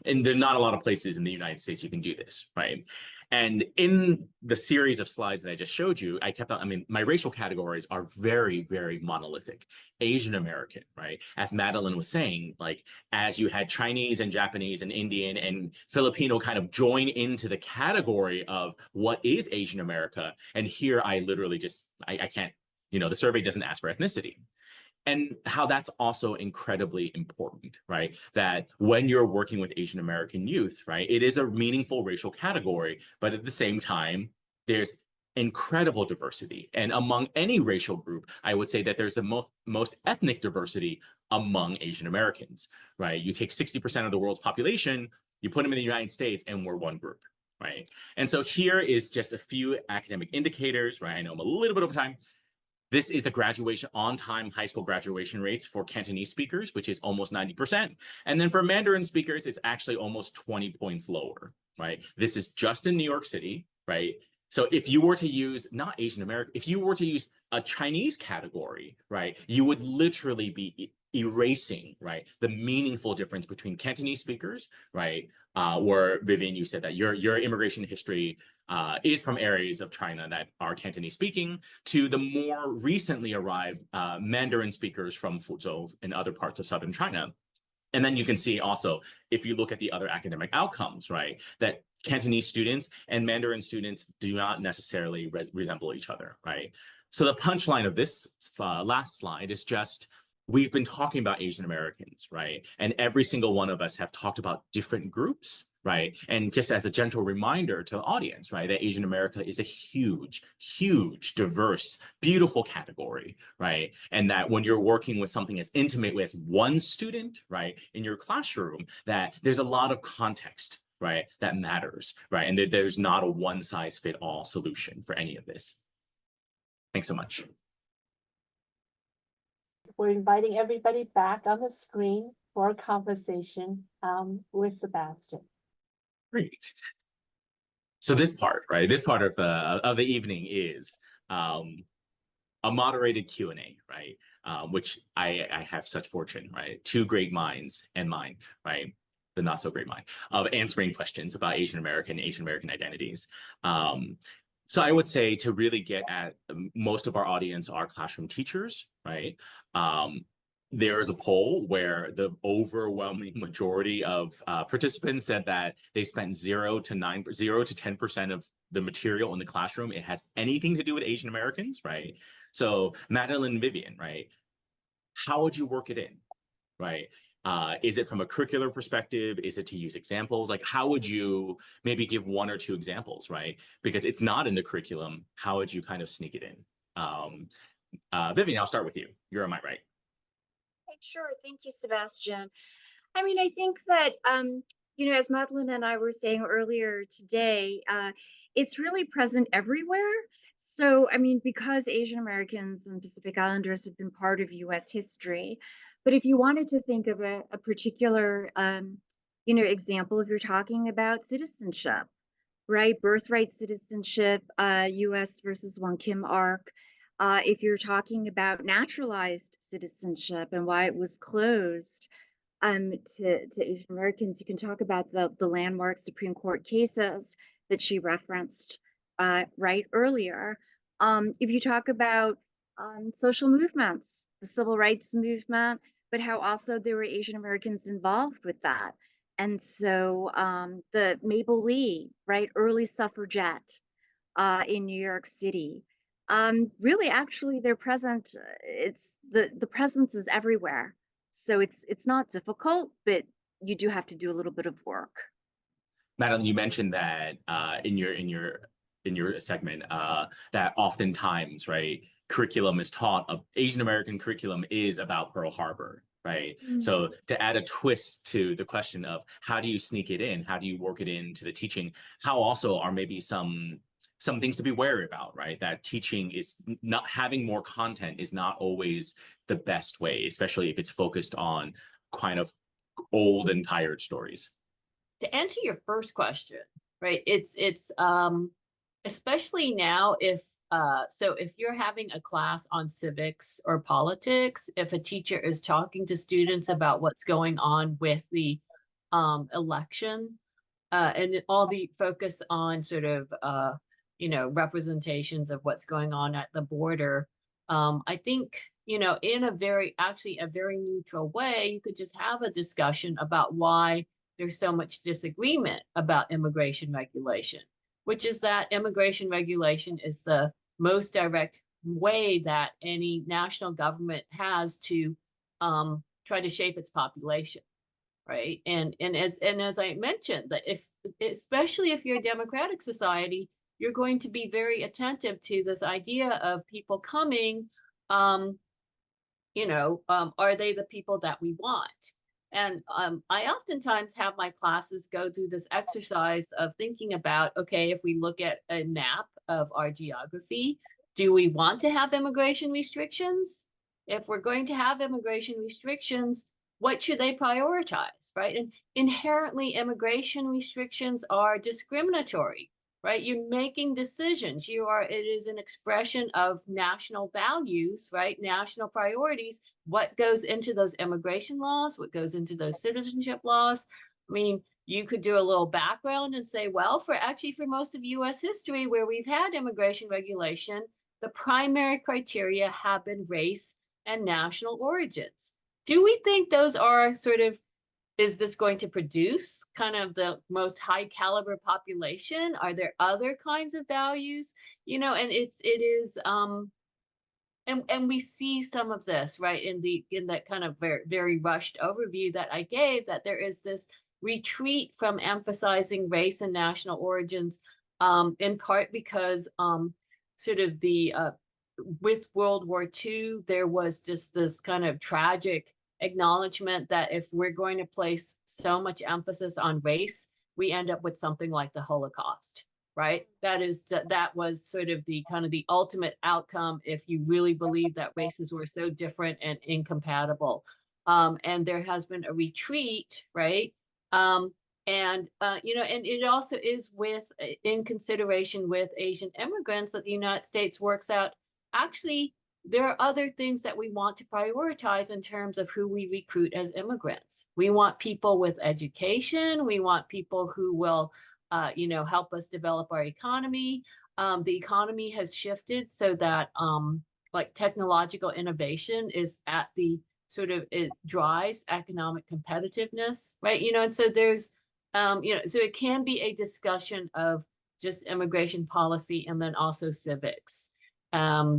And there are not a lot of places in the United States you can do this, right? And in the series of slides that I just showed you, my racial categories are very, very monolithic. Asian American, right? As Madeline was saying, like, as you had Chinese and Japanese and Indian and Filipino kind of join into the category of what is Asian America. And here I literally I can't, the survey doesn't ask for ethnicity. And how that's also incredibly important, right? That when you're working with Asian American youth, right, it is a meaningful racial category, but at the same time, there's incredible diversity. And among any racial group, I would say that there's the most ethnic diversity among Asian Americans, right? You take 60% of the world's population, you put them in the United States, and we're one group, right? And so here is just a few academic indicators, right? I know I'm a little bit over time. This is a graduation on-time high school graduation rates for Cantonese speakers, which is almost 90%. And then for Mandarin speakers, it's actually almost 20 points lower, right? This is just in New York City, right? So if you were to use, not Asian American, if you were to use a Chinese category, right, you would literally be erasing, right, the meaningful difference between Cantonese speakers, right, where Vivian, you said that your immigration history is from areas of China that are Cantonese speaking, to the more recently arrived Mandarin speakers from Fuzhou and other parts of southern China. And then you can see also, if you look at the other academic outcomes, right, that Cantonese students and Mandarin students do not necessarily resemble each other, right? So the punchline of this last slide is just, we've been talking about Asian Americans, right? And every single one of us have talked about different groups, right? And just as a gentle reminder to the audience, right, that Asian America is a huge, huge, diverse, beautiful category, right? And that when you're working with something as intimate as one student, right, in your classroom, that there's a lot of context, right, that matters, right? And there's not a one-size-fit-all solution for any of this. Thanks so much. We're inviting everybody back on the screen for a conversation with Sebastian. Great. So this part, right? This part of the evening is a moderated Q&A, right? Which I have such fortune, right? Two great minds and mine, right? The not so great mind of answering questions about Asian American identities. So I would say to really get at most of our audience are classroom teachers, right? there is a poll where the overwhelming majority of participants said that they spent 0 to 10% of the material in the classroom. It has anything to do with Asian Americans, right? So Madeline and Vivian, right? How would you work it in, right? Is it from a curricular perspective? Is it to use examples? Like, how would you maybe give 1 or 2 examples, right? Because it's not in the curriculum. How would you kind of sneak it in? Vivian, I'll start with you. You're on my right. Sure. Thank you, Sebastian. I mean, I think that, as Madeline and I were saying earlier today, it's really present everywhere. So, I mean, because Asian Americans and Pacific Islanders have been part of US history, but if you wanted to think of a particular, example, if you're talking about citizenship, right? Birthright citizenship, US versus Wong Kim Ark. If you're talking about naturalized citizenship and why it was closed to Asian Americans, you can talk about the landmark Supreme Court cases that she referenced right earlier. If you talk about social movements, the civil rights movement, but how also there were Asian Americans involved with that. And so the Mabel Lee, right, early suffragette in New York City. Really, actually, they're present. It's the presence is everywhere. So it's not difficult, but you do have to do a little bit of work. Madeline, you mentioned that in your segment that oftentimes, right, curriculum is taught. Asian American curriculum is about Pearl Harbor, right? So to add a twist to the question of how do you sneak it in, how do you work it into the teaching, how also are maybe some things to be wary about, right? That teaching is not having more content is not always the best way, especially if it's focused on kind of old and tired stories. To answer your first question, right, it's especially now if you're having a class on civics or politics, if a teacher is talking to students about what's going on with the election and all the focus on sort of representations of what's going on at the border, I think in a very neutral way, you could just have a discussion about why there's so much disagreement about immigration regulation, which is that immigration regulation is the most direct way that any national government has to try to shape its population, right? And as I mentioned, that especially if you're a democratic society, you're going to be very attentive to this idea of people coming. Are they the people that we want? And I oftentimes have my classes go through this exercise of thinking about, okay, if we look at a map of our geography, do we want to have immigration restrictions? If we're going to have immigration restrictions, what should they prioritize, right? And inherently, immigration restrictions are discriminatory, right? You're making decisions. It is an expression of national values, right? National priorities. What goes into those immigration laws? What goes into those citizenship laws? I mean, you could do a little background and say, well, for most of US history where we've had immigration regulation, the primary criteria have been race and national origins. Do we think those are is this going to produce kind of the most high caliber population? Are there other kinds of values? And and we see some of this, right, in that kind of very, very rushed overview that I gave, that there is this retreat from emphasizing race and national origins, in part because with World War II, there was just this kind of tragic acknowledgement that if we're going to place so much emphasis on race, we end up with something like the Holocaust, right? That was sort of the ultimate outcome if you really believe that races were so different and incompatible. And there has been a retreat, right? And it also is in consideration with Asian immigrants that the United States works out. Actually, there are other things that we want to prioritize in terms of who we recruit as immigrants. We want people with education. We want people who will, help us develop our economy. The economy has shifted so that technological innovation is at the sort of it drives economic competitiveness, right? And so there's, so it can be a discussion of just immigration policy and then also civics. Yeah,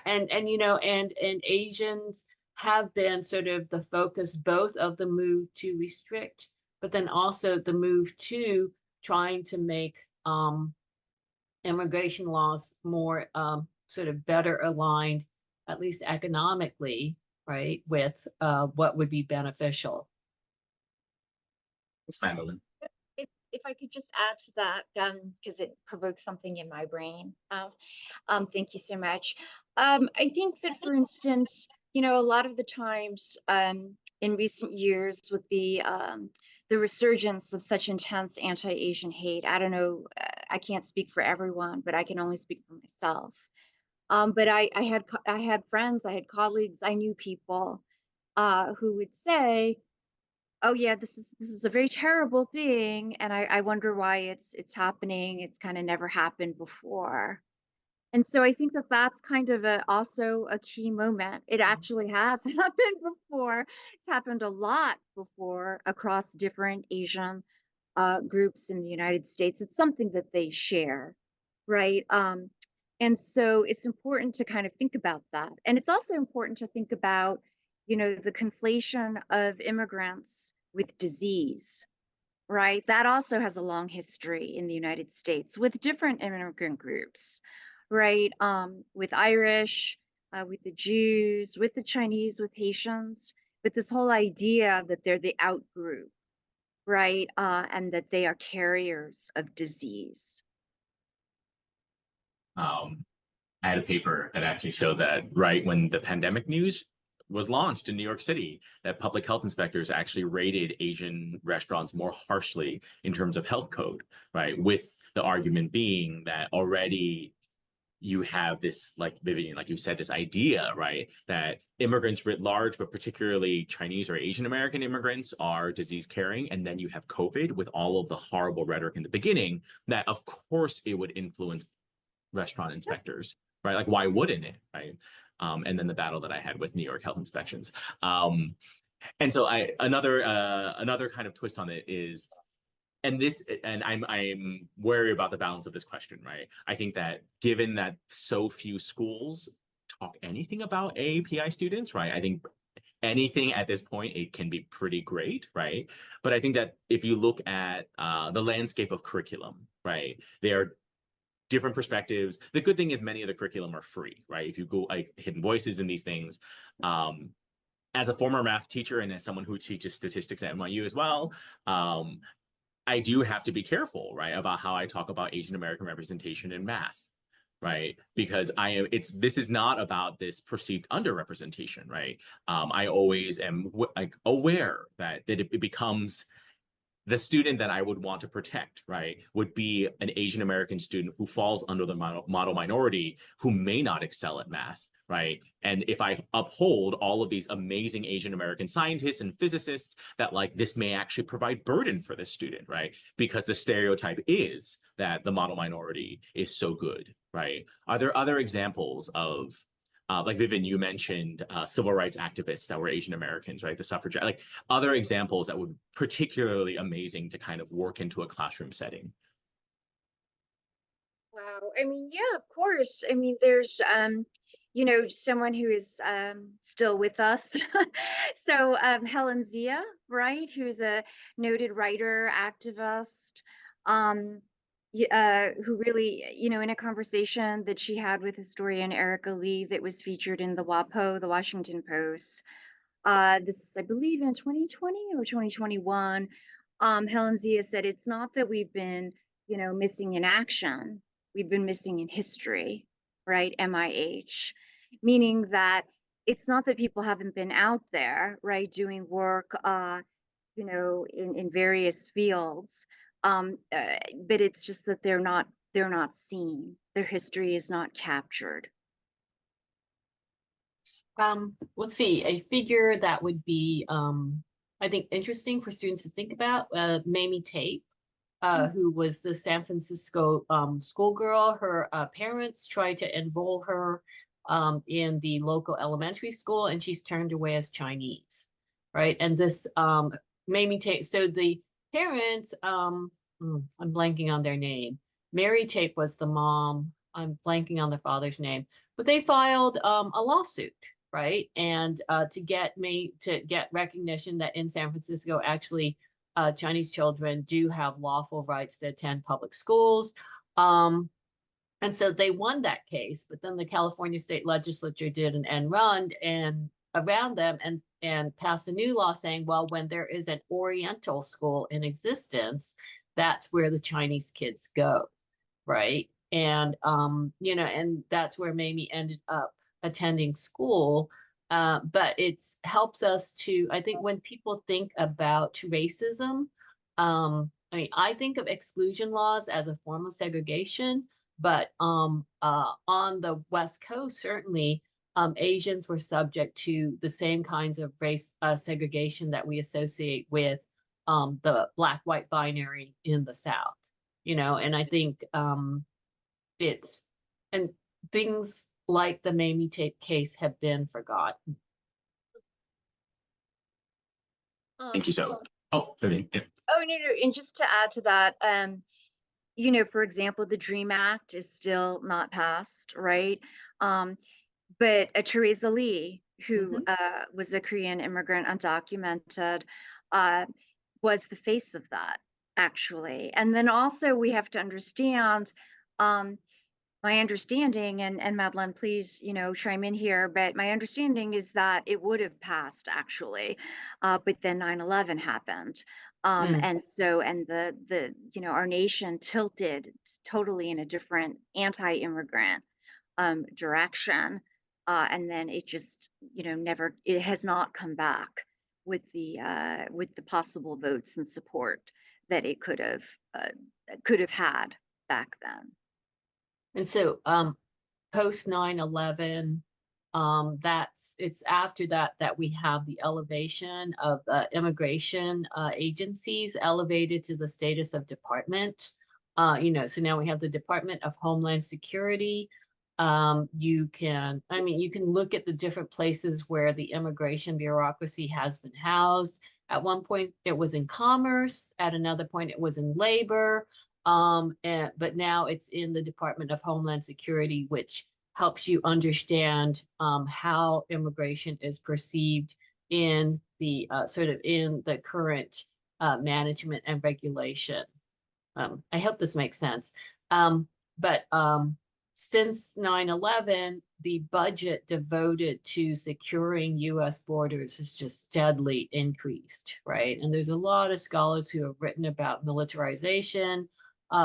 and Asians have been sort of the focus both of the move to restrict, but then also the move to trying to make immigration laws more sort of better aligned, at least economically, right, with what would be beneficial. Thanks, Madeline. If I could just add to that, because it provoked something in my brain. Thank you so much. I think that, for instance, a lot of the times in recent years with the resurgence of such intense anti-Asian hate, I don't know, I can't speak for everyone, but I can only speak for myself. But I had friends, I had colleagues, I knew people who would say, oh yeah, this is a very terrible thing, and I wonder why it's happening. It's kind of never happened before. And so I think that that's kind of also a key moment. It actually has happened before. It's happened a lot before across different Asian groups in the United States. It's something that they share, right? And so it's important to kind of think about that. And it's also important to think about, the conflation of immigrants with disease, right? That also has a long history in the United States with different immigrant groups, right? With Irish, with the Jews, with the Chinese, with Haitians, with this whole idea that they're the out group, right? And that they are carriers of disease. I had a paper that actually showed that right when the pandemic news was launched in New York City, that public health inspectors actually rated Asian restaurants more harshly in terms of health code, right? With the argument being that already you have this, like Vivian, like you said, this idea, right, that immigrants writ large, but particularly Chinese or Asian American immigrants are disease carrying. And then you have COVID with all of the horrible rhetoric in the beginning, that of course it would influence restaurant inspectors, right? Like, why wouldn't it, right? And then the battle that I had with New York health inspections. And so another kind of twist on it is, and I'm wary about the balance of this question, right? I think that given that so few schools talk anything about AAPI students, right? I think anything at this point, it can be pretty great, right? But I think that if you look at the landscape of curriculum, right, there are different perspectives. The good thing is many of the curriculum are free, right? If you go like Hidden Voices and these things, as a former math teacher and as someone who teaches statistics at NYU as well, I do have to be careful, right, about how I talk about Asian American representation in math, right? Because this is not about this perceived underrepresentation, right? I always am aware that it becomes the student that I would want to protect, right, would be an Asian American student who falls under the model minority who may not excel at math, right? And if I uphold all of these amazing Asian American scientists and physicists, that like this may actually provide burden for this student, right? Because the stereotype is that the model minority is so good, right? Are there other examples of like Vivian, you mentioned civil rights activists that were Asian Americans, right? The suffragette, like other examples that would be particularly amazing to kind of work into a classroom setting. Wow. I mean, yeah, of course. I mean, there's, someone who is still with us. So Helen Zia, right, who's a noted writer, activist, who really, in a conversation that she had with historian Erica Lee that was featured in the WAPO, the Washington Post, this was, I believe, in 2020 or 2021, Helen Zia said, it's not that we've been, missing in action, we've been missing in history, right, MIH, meaning that it's not that people haven't been out there, right, doing work, in various fields, but it's just that they're not seen. Their history is not captured. Let's see, a figure that would be, I think, interesting for students to think about, Mamie Tate, who was the San Francisco schoolgirl. Her parents tried to enroll her in the local elementary school, and she's turned away as Chinese, right? And this made me take, so the parents, I'm blanking on their name. Mary Tape was the mom. I'm blanking on the father's name, but they filed a lawsuit, right? And to get recognition that in San Francisco, actually, Chinese children do have lawful rights to attend public schools. And so they won that case, but then the California state legislature did an end run and around them and passed a new law saying, well, when there is an Oriental school in existence, that's where the Chinese kids go, right? And and that's where Mamie ended up attending school. But it helps us to, I think, when people think about racism, I think of exclusion laws as a form of segregation. But on the West Coast, certainly, Asians were subject to the same kinds of race segregation that we associate with the Black-white binary in the South. And I think and things like the Mamie Tape case have been forgotten. Thank you so. Oh, Vivian, yeah. Oh, no, and just to add to that, for example, the DREAM Act is still not passed, right? But Theresa Lee, who was a Korean immigrant, undocumented, was the face of that, actually. And then also we have to understand, my understanding, and Madeline, please, chime in here, but my understanding is that it would have passed, actually, but then 9/11 happened. And so, our nation tilted totally in a different anti-immigrant direction. And then it just, it has not come back with the possible votes and support that it could have had back then. And so post 9/11, it's after that we have the elevation of immigration agencies elevated to the status of department. So now we have the Department of Homeland Security. You can look at the different places where the immigration bureaucracy has been housed. At one point, it was in commerce. At another point, it was in labor. But now it's in the Department of Homeland Security, which helps you understand how immigration is perceived in the in the current management and regulation. I hope this makes sense. But since 9/11, the budget devoted to securing U.S. borders has just steadily increased, right? And there's a lot of scholars who have written about militarization,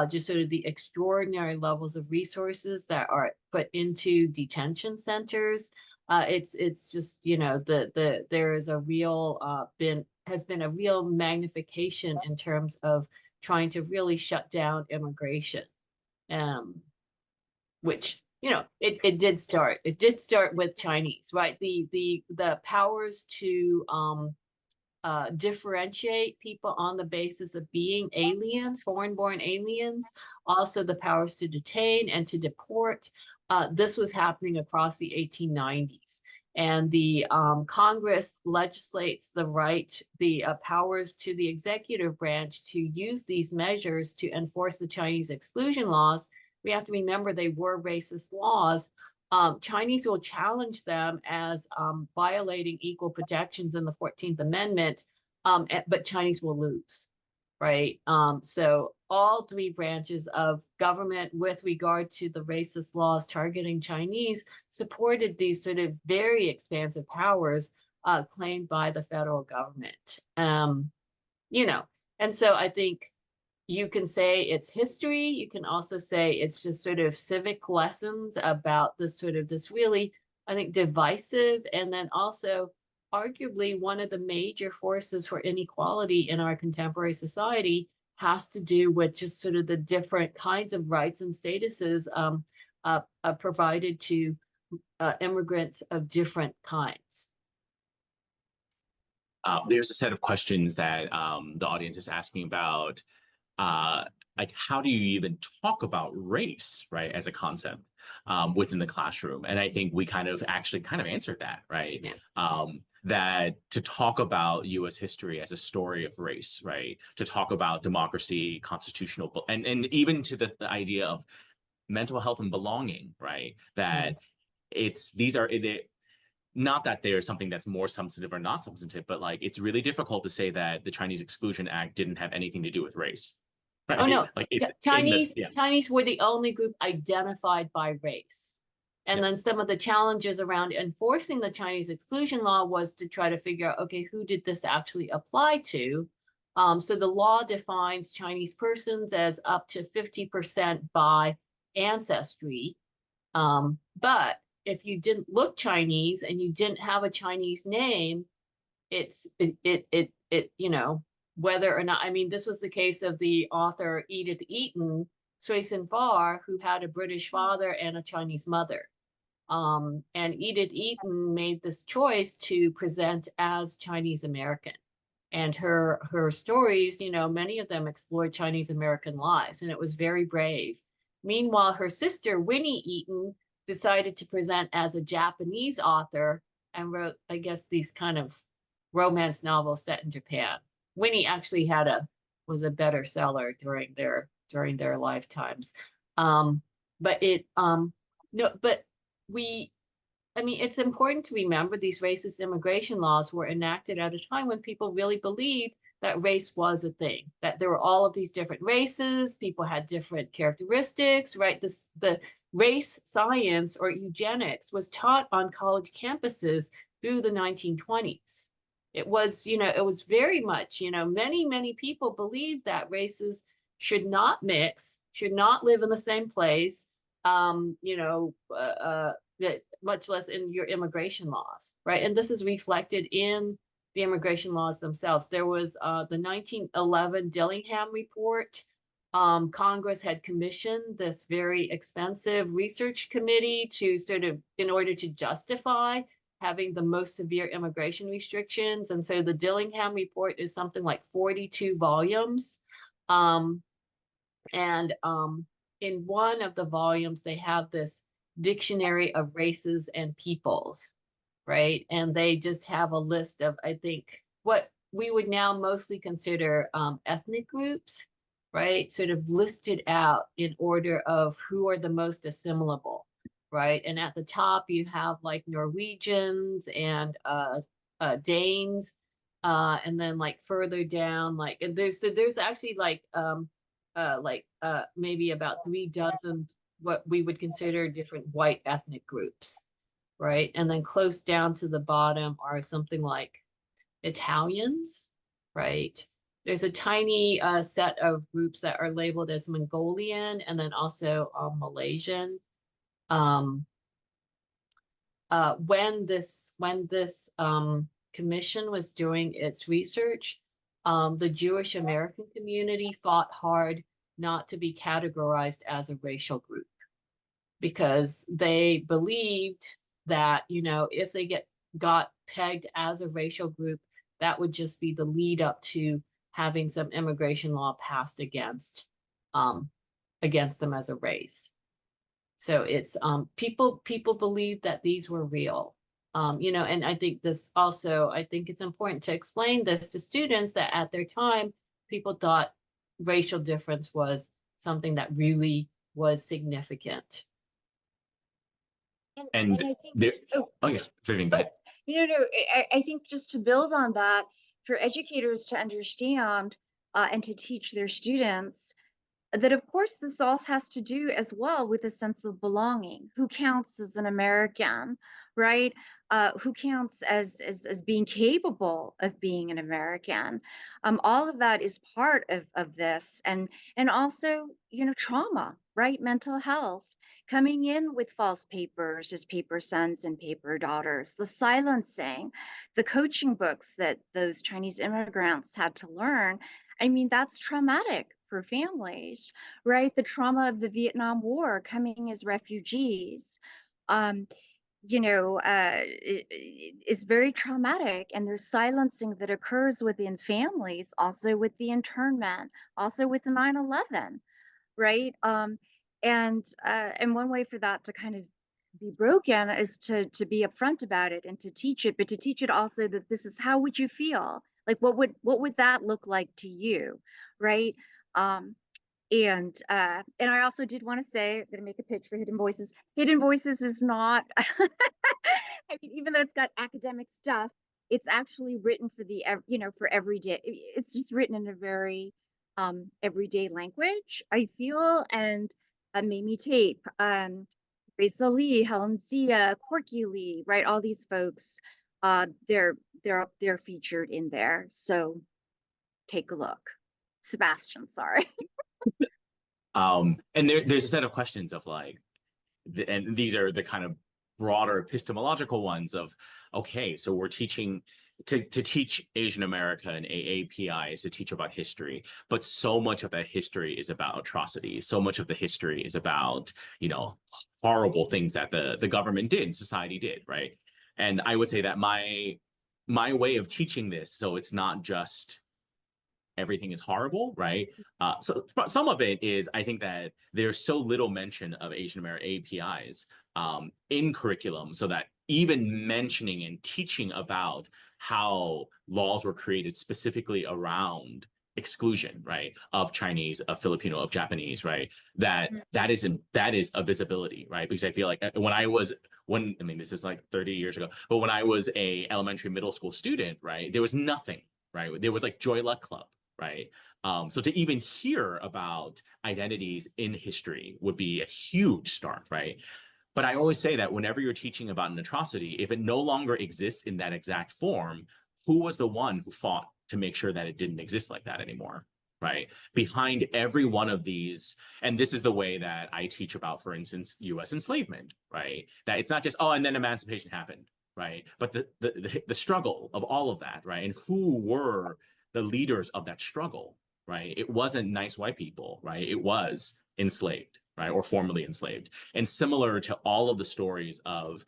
just sort of the extraordinary levels of resources that are put into detention centers. It's just, there is a real has been a real magnification in terms of trying to really shut down immigration, which it did start. It did start with Chinese, right? The powers to differentiate people on the basis of being aliens, foreign-born aliens, also the powers to detain and to deport. This was happening across the 1890s. And the Congress legislates the powers to the executive branch to use these measures to enforce the Chinese exclusion laws. We have to remember they were racist laws. Chinese will challenge them as violating equal protections in the 14th Amendment, but Chinese will lose, right? So all three branches of government with regard to the racist laws targeting Chinese supported these sort of very expansive powers claimed by the federal government. And so I think you can say it's history. You can also say it's just sort of civic lessons about this really, I think, divisive, and then also arguably one of the major forces for inequality in our contemporary society has to do with just sort of the different kinds of rights and statuses provided to immigrants of different kinds. There's a set of questions that the audience is asking about. Like, how do you even talk about race, right, as a concept? within the classroom. And I think we kind of answered that, right? Yeah. That to talk about U.S. history as a story of race, right? To talk about democracy, constitutional, and even to the idea of mental health and belonging, right? That not that there's something that's more substantive or not substantive, but like it's really difficult to say that the Chinese Exclusion Act didn't have anything to do with race. Right? Oh no, Like it's Chinese were the only group identified by race. And then some of the challenges around enforcing the Chinese exclusion law was to try to figure out, okay, who did this actually apply to? So the law defines Chinese persons as up to 50% by ancestry. But if you didn't look Chinese and you didn't have a Chinese name, you know, whether or not, I mean, this was the case of the author Edith Eaton, Sui Sin Far, who had a British father and a Chinese mother. And Edith Eaton made this choice to present as Chinese American. And her stories, you know, many of them explored Chinese American lives, and it was very brave. Meanwhile, her sister, Winnie Eaton, decided to present as a Japanese author and wrote, I guess, these kind of romance novels set in Japan. Winnie actually was a better seller during their lifetimes. I mean, it's important to remember these racist immigration laws were enacted at a time when people really believed that race was a thing, that there were all of these different races, people had different characteristics, right? The race science or eugenics was taught on college campuses through the 1920s. It was, you know, it was very much, you know, many people believed that races should not mix, should not live in the same place, you know, that much less in your immigration laws, right? And this is reflected in the immigration laws themselves. There was the 1911 Dillingham Report. Congress had commissioned this very expensive research committee to sort of, in order to justify having the most severe immigration restrictions. And so the Dillingham Report is something like 42 volumes. In one of the volumes, they have this dictionary of races and peoples, right? And they just have a list of, I think, what we would now mostly consider ethnic groups, right? Sort of listed out in order of who are the most assimilable, right? And at the top, you have like Norwegians and Danes, and then like further down, like, and there's actually like maybe about 3 dozen what we would consider different white ethnic groups, right? And then close down to the bottom are something like Italians, right? There's a tiny set of groups that are labeled as Mongolian and then also Malaysian. When this commission was doing its research, the Jewish American community fought hard not to be categorized as a racial group because they believed that, you know, if they got pegged as a racial group, that would just be the lead up to having some immigration law passed against them as a race. So it's people believe that these were real. You know, and I think it's important to explain this to students that at their time, people thought racial difference was something that really was significant. And I think, Vivian, go ahead. I think just to build on that, for educators to understand and to teach their students that, of course, this all has to do as well with a sense of belonging. Who counts as an American, right? Who counts as being capable of being an American? All of that is part of this, and also, you know, trauma, right? Mental health. Coming in with false papers as paper sons and paper daughters, the silencing, the coaching books that those Chinese immigrants had to learn. I mean, that's traumatic for families, right? The trauma of the Vietnam War, coming as refugees. It's very traumatic, and there's silencing that occurs within families, also with the internment, also with the 9/11, right? And one way for that to kind of be broken is to be upfront about it and to teach it, but to teach it also that this is how would you feel? Like what would that look like to you, right? And I also did want to say, I'm gonna make a pitch for Hidden Voices. Hidden Voices is not, I mean, even though it's got academic stuff, it's actually written for the, for everyday. It's just written in a very everyday language, I feel, and Mamie Tape, Rachel Lee, Helen Zia, Corky Lee, right? All these folks, they're featured in there. So take a look. Sebastian, sorry. And there's a set of questions of like, and these are the kind of broader epistemological ones of, okay, so we're teaching to teach Asian America and AAPI is to teach about history, but so much of that history is about atrocities. So much of the history is about, horrible things that the government did, society did, right? And I would say that my way of teaching this, so it's not just everything is horrible, right? So some of it is, I think that there's so little mention of Asian American APIs in curriculum, so that even mentioning and teaching about how laws were created specifically around exclusion, right, of Chinese, of Filipino, of Japanese, right, that is a visibility, right? Because I feel like I mean, this is like 30 years ago, but when I was a elementary middle school student, right, there was nothing, right? There was like Joy Luck Club, right? So to even hear about identities in history would be a huge start, right? But I always say that whenever you're teaching about an atrocity, if it no longer exists in that exact form, who was the one who fought to make sure that it didn't exist like that anymore, right? Behind every one of these, and this is the way that I teach about, for instance, US enslavement, right? That it's not just, oh, and then emancipation happened, right? But the struggle of all of that, right? And who were the leaders of that struggle, right? It wasn't nice white people, right? It was enslaved, right? Or formerly enslaved. And similar to all of the stories of,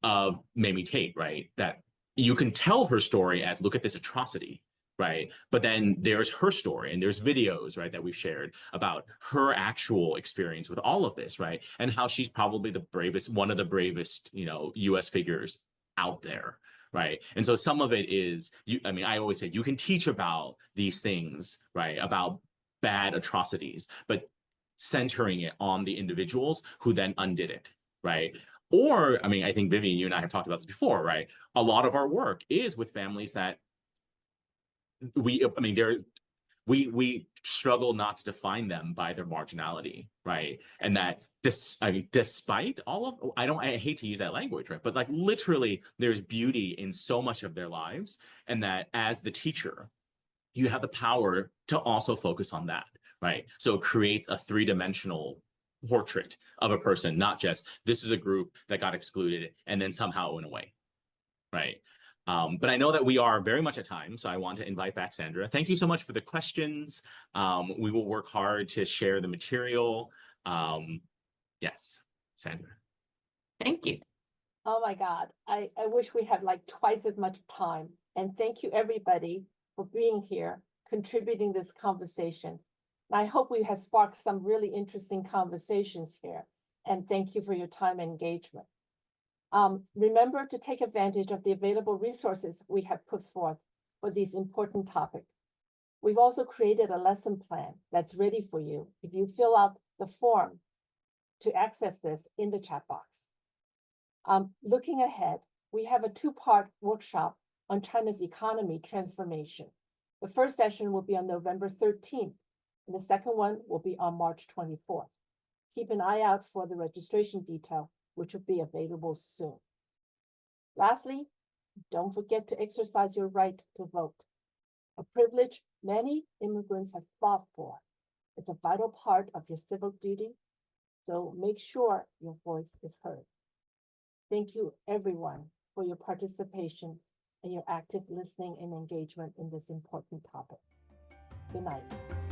of Mamie Tate, right? That you can tell her story as, look at this atrocity, right? But then there's her story and there's videos, right, that we've shared about her actual experience with all of this, right? And how she's probably the bravest, one of the bravest, US figures out there, right? And so some of it is, I always say you can teach about these things, right? About bad atrocities, but centering it on the individuals who then undid it, right? Or, I think Vivian, you and I have talked about this before, right? A lot of our work is with families that we struggle not to define them by their marginality, right? And that despite all of, I hate to use that language, right? But like literally there's beauty in so much of their lives. And that as the teacher, you have the power to also focus on that, right? So it creates a three-dimensional portrait of a person, not just this is a group that got excluded and then somehow went away, right? But I know that we are very much at time, so I want to invite back Sandra. Thank you so much for the questions. We will work hard to share the material. Yes, Sandra. Thank you. Oh my God, I wish we had like twice as much time. And thank you everybody for being here, contributing this conversation. And I hope we have sparked some really interesting conversations here. And thank you for your time and engagement. Remember to take advantage of the available resources we have put forth for these important topics. We've also created a lesson plan that's ready for you if you fill out the form to access this in the chat box. Looking ahead, we have a two-part workshop on China's economy transformation. The first session will be on November 13th, and the second one will be on March 24th. Keep an eye out for the registration detail, which will be available soon. Lastly, don't forget to exercise your right to vote, a privilege many immigrants have fought for. It's a vital part of your civic duty, so make sure your voice is heard. Thank you, everyone, for your participation and your active listening and engagement in this important topic. Good night.